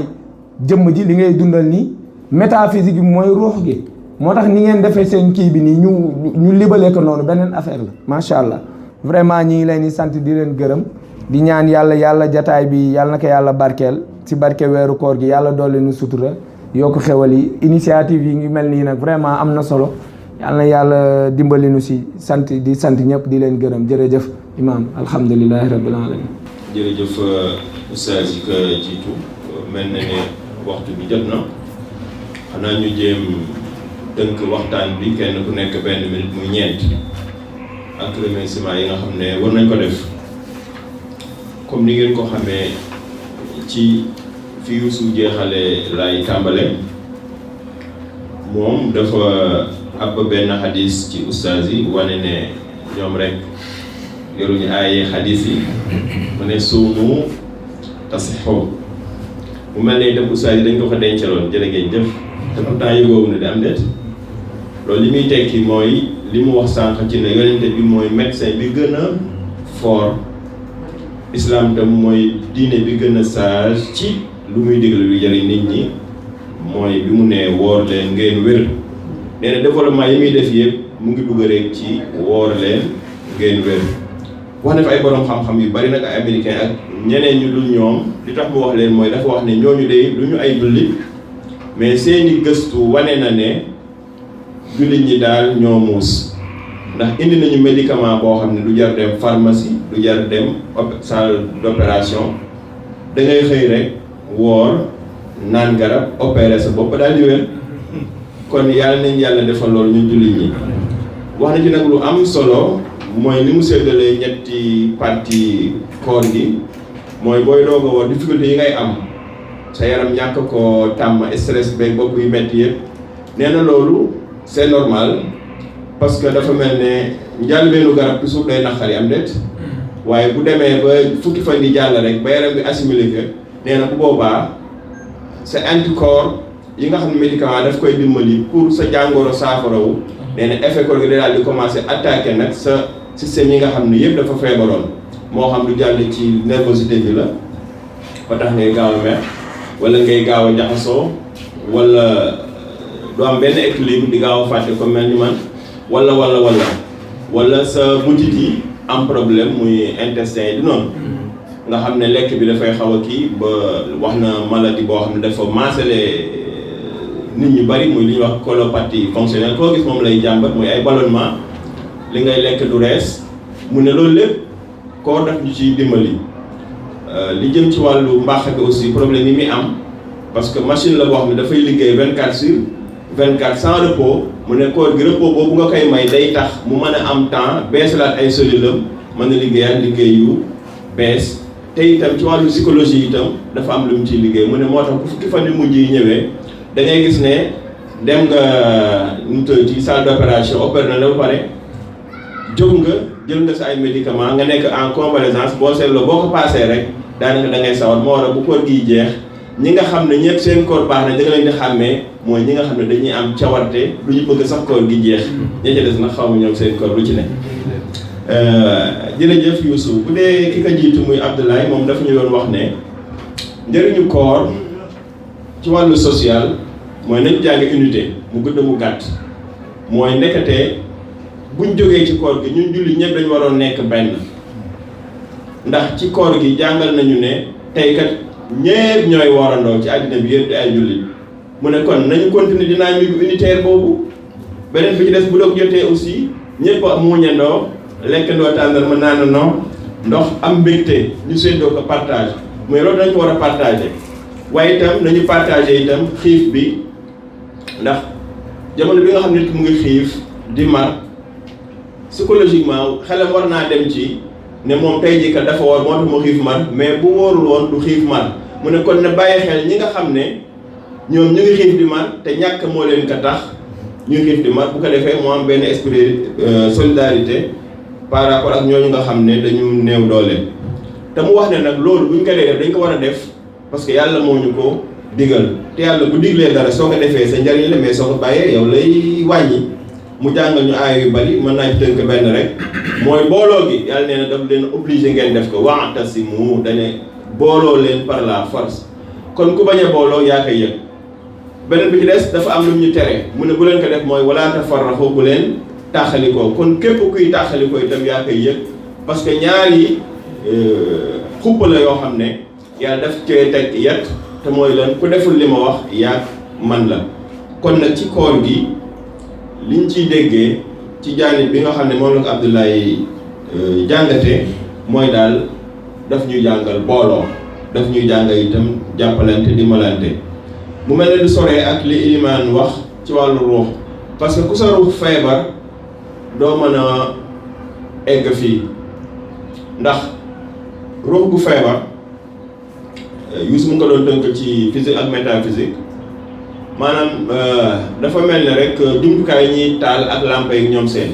jëmm ji li ngay dundal nii métaphysique bi mooy ruux gi moo tax ni ngeen defee seen kii bi nii ñu libale ko noonu beneen affaire la macha allah vraiment ñi ngi leen di sant di leen gërëm di ñaan yàlla jataay bi yàlla na ko yàlla barkeel ci barke weeru koor gi yàlla doole nu sutura yokk xewal yi initiative yi ngi mel nii nag vraiment am na solo yàlla na yàlla dimbali nu si sant ñëpp di leen gërëm jërëjëf imam alhamdulilahi rabbil alamin jërëjëf oustaz yi ko jiitu mel na ne waxtu bi jot na xanaa ñu jéem tënk waxtaan bi kenn ku nekk benn minute muy ñeent ak remerciement yi nga xam ne war nañ ko def comme ni ngeen ko xamee ci fi Youssou jeexale lay tàmbale moom dafa ab benn xadis ci oustaz yi wane ne ñoom rek yoruñu ay xadis yi mu ne suumu tasixu mu mel ne dem oustaz yi dañ ko dencaloon jërë ngeen jëf te pourtant yëgoowu ne di am déet loolu li muy tekki mooy li mu wax sànq ci ne yonente bi mooy médecin bi gën a fort islam tam mooy diine bi gën a sage ci lu muy digle lu jëriñ nit ñi mooy bi mu nee woor leen ngeen wér nee na développement yi muy def yëpp mu ngi dugg rek ci woor leen ngeen wér wax na fi ay borom xam-xam yu bari nag ay américain ak ñeneen ñu dul ñoom li tax mu wax leen mooy dafa wax ne ñooñu de lu ñu ay jullit mais seeni gëstu wane na ne jullit ñi daal ñoo muus ndax indi nañu médicament boo xam ne du jar dem pharmacie du jar dem salle d'opération da ngay xëy rek woor naan garab opéré sa bopp daal di wér kon yàlla nañ yàlla defal loolu ñu jullit ñi. wax na ci nag lu am solo mooy li mu séddalee ñetti parti koor gi mooy booy doog a woor difficulté yi ngay am sa yaram ñàkk ko tàmm stress beeg bopp yu metti yëpp nee na loolu c'est normal parce que dafa mel ne njàlbeenu garab toujours day naqari am déet waaye bu demee ba fukki fan di jàll rek ba yaram bi assimilé que nee na bu boobaa sa anticorps yi nga xam ne médicament daf koy dimbali pour sa jàngoro saafarawu nee na effet corps gi day daal di commencer attaquer nag sa système yi nga xam ne yëpp dafa feebaroon moo xam lu jàll ci nervosité bi la ba tax ngay gaaw a mer wala ngay gaaw a jaxasoo wala du am benn équilibre di gaaw a fàtte comme mel ni man wala sa butit yi am problème muy intestin yi di noonu nga xam ne lekk bi dafay xaw a kii ba wax na maladie boo xam ne dafa maasale nit ñu bari muy li ñuy wax colopathie fonctionnelle koo gis moom lay jàmbat muy ay ballonnement li ngay lekk du rees mu ne loolu lépp koo daf ñu ci dimbali li jëm ci wàllu mbaax bi aussi problème yi muy am parce que machine la boo xam ne dafay liggéey 24/24 sans repos mu ne koor gi repos boobu nga koy may day tax mu mën a am temps beesalaat ay cellules am mën a liggéeyaat liggéey yu bees te itam ci wàllu psychologie itam dafa am lu mu ciy liggéey mu ne moo tax bu fukki fan yu mujj yi ñëwee da ngay gis ne dem nga nu mu ci salle d'opération opéré na la ba pare jóg nga jël nga sa ay médicaments nga nekk en convalescence boo seetloo boo ko paasee rek daanaka da ngay sawar moo war a bu koor gi jeex ñi nga xam ne ñëpp seen koor baax na da nga leen di xàmmee mooy ñi nga xam ne dañuy am cawarte du ñu bëgg sax koor gi jeex ña ca des nag xaw ma ñoom seen koor lu ci ne. jërëjëf Youssou bu dee ki ko jiitu muy Abdoulaye moom dafa ñu doon wax ne njëriñu koor ci wàllu social mooy nañ jàng unité mu gudd mu gàtt mooy nekkatee buñ jógee ci koor gi ñun julli ñëpp dañu waroon nekk benn ndax ci koor gi jàngal nañu ne tey kat ñëpp ñooy woorandoo ci àddina bi yëpp di ay julli mu ne kon nañu continuer dynamique unitaire boobu beneen bi ci des bu doog jotee aussi ñëpp a muuñandoo lekkandoo tàndarma naanandoo ndox am mbégte ñu séddoo ko partage mooy loolu dañ ko war a partager waaye itam nañu partager itam xiif bi ndax jamono bi nga xam nit mu ngi xiif di mar psychologiquement xelam war naa dem ci ne moom tey jii kat dafa woor moo tax mu xiif mar mais bu wóorul woon du xiif mar mu ne kon ne bàyyi xel ñi nga xam ne ñoom ñu ngi xiif di mar te ñàkk moo leen ka tax ñu xiif di mar bu ko defee moo am benn esprit solidarité par rapport ak ñooñu nga xam ne dañu néew doole te mu wax ne nag loolu bu ñu ko dee def dañ ko war a def parce que yàlla moo ñu ko digal te yàlla bu diglee dara soo ko defee sa njariñ la mais soo ko bàyyee yow lay wàññi mu jàngal ñu aay yu bari mën naa ci tënk benn rek mooy booloo gi yàlla nee na daf leen obligé ngeen def ko wa'tasimu dane booloo leen par la force kon ku bañ a booloo yaa koy yëg beneen bi ci des dafa am lu ñu tere mu ne bu leen ko def mooy wala tafarraqu bu leen tàqalikoo kon képp kuy tàqalikoo itam yaa koy yëg parce que ñaari xuppa la yoo xam ne yàlla daf cee teg yet te mooy lan ku deful li ma wax yaa man la kon nag ci koor gi liñ ciy déggee ci jaanit bi nga xam ne moom la ko Abdoulaye jàngate mooy daal daf ñuy jàngal booloo daf ñuy jàngal itam jàppalante dimbalante mu mel ne du soree ak li Ilimaan wax ci wàllu ruux parce que ku sa ruux feebar doo mën a egg fii ndax ruux gu feebar Youssou mu ngi ko doon tënk ci physique ak métaphysique maanaam dafa mel ne rek jumtukaay ñuy taal ak lampe yi ñoom seen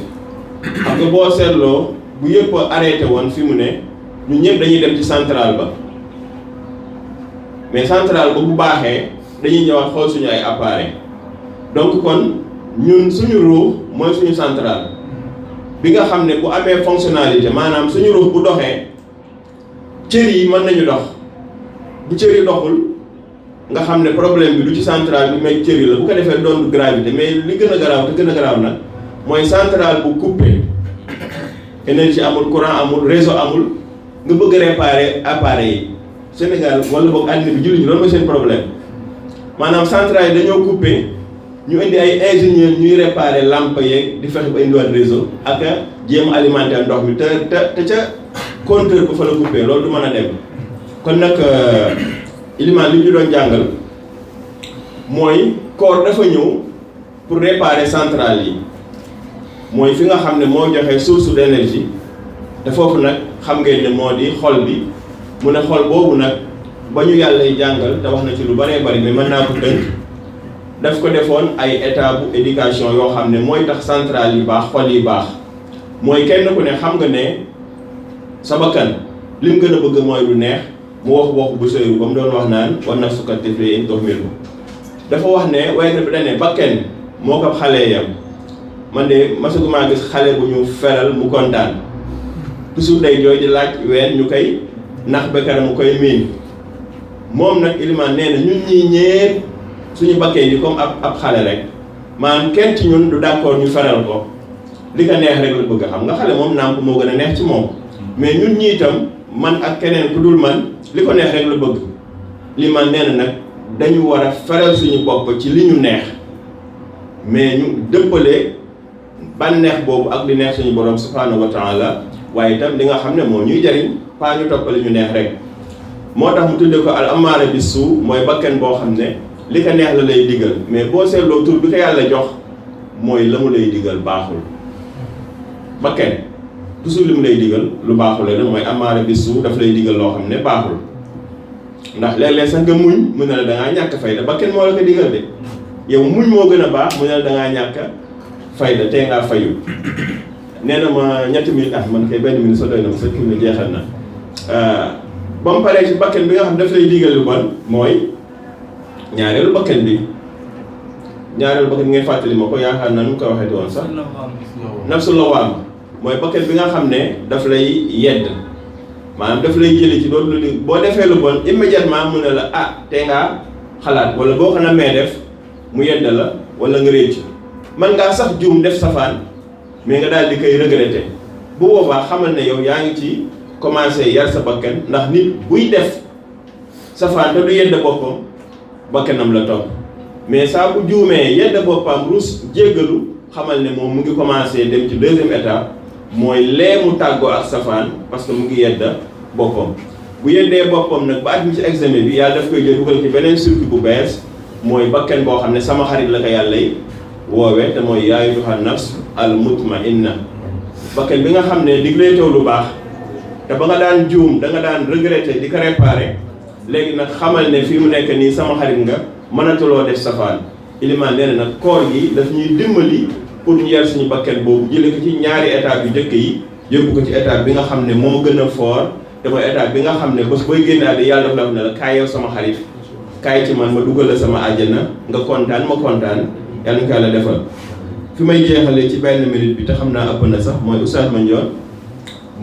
xam nga boo seetloo bu yëpp arrêté woon fi mu ne ñun ñëpp dañuy dem ci centrale ba mais centrale ba bu baaxee dañuy ñëwaat xool suñu ay appareil donc kon ñun suñu ruux mooy suñu centrale bi nga xam ne bu amee fonctionnalité maanaam suñu ruux bu doxee cër yi mën nañu dox bu cër yi doxul nga xam ne problème bi du ci centrale bi mais cër yi la bu ko defee doon gravité mais li gën a garaaw te gën a garaaw nag mooy centrale bu coupé énergie amul courant amul réseau amul nga bëgg a réparer appareil yi Sénégal wala boog àddina bi julli ñu loolu mooy seen problème maanaam centrale yi dañoo coupé ñu indi ay ingénieur ñuy réparer lampe yeeg di fexe ba indiwaat réseau ak jéem a alimenter ndox mi te ca compteur ba fa la coupé loolu du mën a dem kon nag Ilimaan li ñu doon jàngal mooy koor dafa ñëw pour réparer centrale yi mooy fi nga xam ne moo joxe source d'énergie te foofu nag xam ngeen ne moo di xol bi mu ne xol boobu nag ba ñu yàlla jàngal te wax na ci lu bëree bëri mais mën naa ko tënk daf ko defoon ay état bu éducation yoo xam ne mooy tax centrale yi baax xol yi baax mooy kenn ku ne xam nga ne sa bakkan li mu gën a bëgg mooy lu neex mu wax bu sëyru ba mu doon wax naan war na sukkat tifli in tox mil dafa wax ne waykat bi dane bakken moo ko xale yam man de masaguma gis xale bu ñu feral mu kontaan toujours day jooy di laaj ween ñu koy nax bekara mu koy miin moom nag ilimaan nee na ñun ñii ñépp suñu bakkee yi comme ab xale rek maanaam kenn ci ñun du d'accord ñu feral ko li ko neex rek la bëgg xam nga xale moom nàmp moo gën a neex ci moom mais ñun ñi itam man ak keneen ku dul man li ko neex rek la bëgg ilimaan nee na nag dañu war a feral suñu bopp ci li ñu neex mais ñu dëppale bànneex boobu ak li neex suñu borom subhanahu wa taala waaye itam li nga xam ne moo ñuy jariñ pas ñu toppale ñu neex rek moo tax mu tuddee ko al amaara bi suu mooy bakken boo xam ne li ko neex la lay digal mais boo seetloo tur bi ko yàlla jox mooy la mu lay digal baaxul bakken toujours li mu lay digal lu baaxul la mooy amaara bi suu daf lay digal loo xam ne baaxul ndax léeg-léeg sax nga muñ mu ne la da ngaa ñàkk fayda bakken moo la ko digal de yow muñ moo gën a baax mu ne la da ngaa ñàkk fayda tey ngaa fayu nee na ma ñetti minute man kay benn minute sa doy na ma sa kii ne jeexal na ba mu paree ci bakken bi nga xam daf lay digal lu bon mooy ñaareelu bakken bi ngeen fàttali ma ko yaakaar na nu mu ko waxee woon sax nafsu lawaama mooy bakken bi nga xam ne daf lay yedd maanaam daf lay jëli ci doon lu boo defee lu bon immédiatement mu ne la tey ngaa xalaat wala boo xam ne mee def mu yedd la wala nga récc man ngaa sax juum def safaan mais nga daal di koy regretter bu boobaa xamal ne yow yaa ngi ci commencé yar sa bakkan ndax nit buy def safaan te du yedd boppam bakkanam la topp mais saa bu juumee yedd boppam rus jéggalu xamal ne moom mu ngi commencé dem ci deuxième étape mooy lee mu tàggoo ak safaan parce que mu ngi yedd boppam bu yeddee boppam nag ba at mi ci examen bi yàlla daf koy jël dugal ci beneen circuit bu bees mooy bakkan boo xam ne sama xarit la ko yàlla yi woowee te mooy yaa ayyuhan nafs al mutma'inna bakkan bi nga xam ne diglee taw lu baax te ba nga daan juum da nga daan regretter di ko réparer léegi nag xamal ne fii mu nekk nii sama xarit nga mënatuloo def safaan ilimaan nee na nag koor gi daf ñuy dimbali pour ñu yar suñu bakkan boobu jële ko ci ñaari étape yu njëkk yi yóbbu ko ci étape bi nga xam ne moo gën a fort te mooy étape bi nga xam ne bés booy génne àddina yàlla daf la wax ne la kaay yow sama xarit kaay ci man ma dugal la sama àjjana nga kontaan ma kontaan yàlla ñu ko yàlla defal fi may jeexalee ci benn minute bi te xam naa ëpp na sax mooy Oustaz Mandione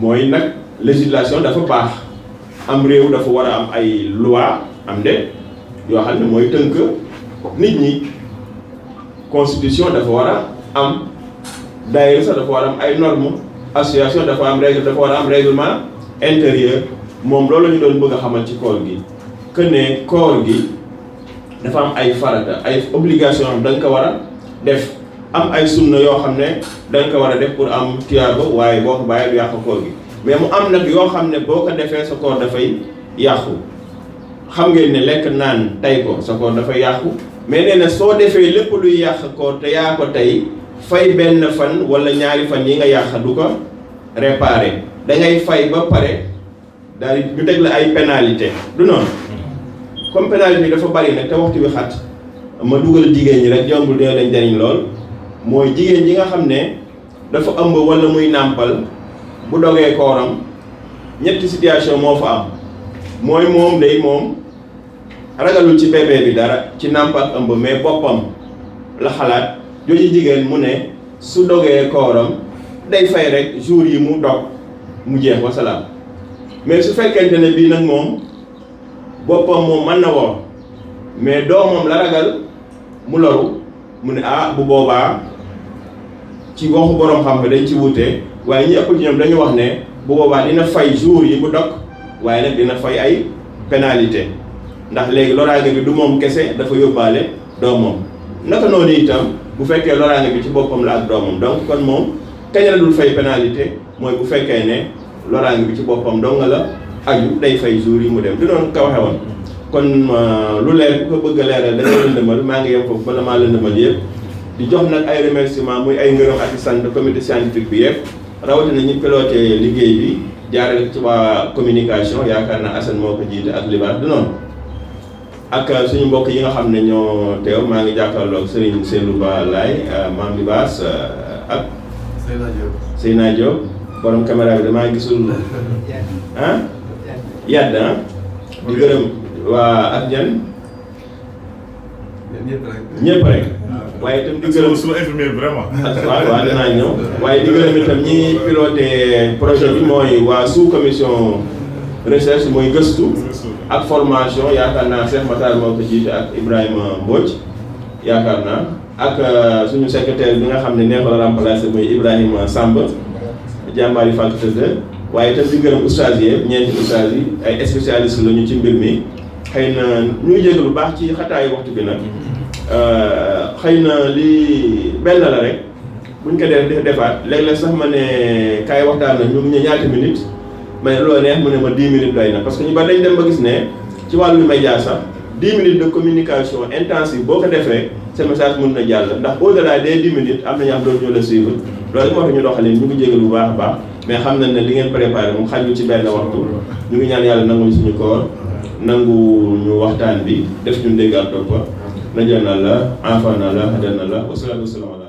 mooy nag législation dafa baax am réew dafa war a am ay loi am de yoo xam ne mooy tënk nit ñi constitution dafa war a am daayira sax dafa war a am ay normes association dafa am règle dafa war a am règlement intérieur moom loolu la ñu doon bëgg a xamal ci koor gi que ne koor gi dafa am ay farata ay obligation am da nga ko war a def am ay sunna yoo xam ne da nga ko war a def pour am tiyaaba waaye boo ko bàyyee du yàq koor gi mais mu am nag yoo xam ne boo ko defee sa koor dafay yàqu xam ngeen ne lekk naan tey ko sa koor dafay yàqu mais nee na soo defee lépp luy yàq koor te yaa ko tey fay benn fan wala ñaari fan yi nga yàq du ko réparer da ngay fay ba pare daal di teg la ay pénalité du noonu comme pénalité bi dafa bari nag te waxtu bi xat ma dugal jigéen ñi rek jombul dina leen jariñ lool mooy jigéen ñi nga xam ne dafa ëmb wala muy nàmpal bu dogee kooram ñetti situation moo fa am mooy moom day moom ragalul ci bébé bi dara ci nàmp ak ëmb mais boppam la xalaat jooju jigéen mu ne su dogee kooram day fay rek jour yi mu dog mu jeex wasalaam mais su fekkente ne bii nag moom boppam moom mën na woor mais doomam la ragal mu loru mu ne bu boobaa ci waxu borom xam dañ ci wute waaye ñi ëpp ci ñoom dañu wax ne bu boobaa dina fay jour yi bu dog waaye nag dina fay ay pénalité ndax léegi loraange bi du moom kese dafa yóbbaale doomam naka noonu itam bu fekkee loraange bi ci boppam la ak doomam donc kon moom kañ la dul fay pénalité mooy bu fekkee ne loraange bi ci boppam dong la aju day fay jour yi mu dem du noonu ko waxe woon kon lu leer ku ko bëgg a leeral da nga lëndëmal maa ngi yem foofu bala maa lëndëmal yëpp di jox nag ay remerciement muy ay ngërëm ak sant comité scientifique bi yëpp rawatina ñu piloté liggéey bi jaarale ci waa communication yaakaar naa Assane moo ko jiite ak Libaas du noonu ak suñu mbokk yi nga xam ne ñoo teew maa ngi jàkkaarloog Serigne Seydou Ba Laye Mame Libaas ak Seyna Diop borom caméra bi damaa gisul yadd di gërëm waa ak ñan ñëpp rek waaye itam di gërëm suma infirmier vraiment waaw dinaa ñëw waaye di gërëm itam ñi piloté projet bi mooy waa sous commission recherche mooy gëstu ak formation yaakaar naa Cheikh Matar moo ko jiite ak Ibrahima Mbodj yaakaar naa ak suñu secrétaire bi nga xam ne neexul a remplacé muy Ibrahima Samba jàmbaari faculté de waaye itam di gërëm oustaz yi ñeenti oustaz yi ay spécialiste la ñu ci mbir mi xëy na ñu ngi jégg lu baax ci xataayu waxtu bi nag xëy na lii benn la rek buñ ko def defaat léeg-léeg sax ma ne kaay waxtaan na ñu ñaati minutes mais loolu neex mu ne ma 10 minutes doy na parce que ñu ba dañ dem ba gis ne ci wàllu média sax 10 minutes de communication intensive boo ko defee ce message mën na jàll ndax au delà des 10 minutes am na ñu am doon ñoo la suivre loolu moo tax ñu doxalee ñu ngi jégal bu baax a baax mais xam nañ ne li ngeen préparé moom xajul ci benn waxtu ñu ngi ñaan yàlla nanguñu suñu koor nangu ñu waxtaan bi def ñu déggal topp najana la enfana la hadana la wasalaatu wasalaam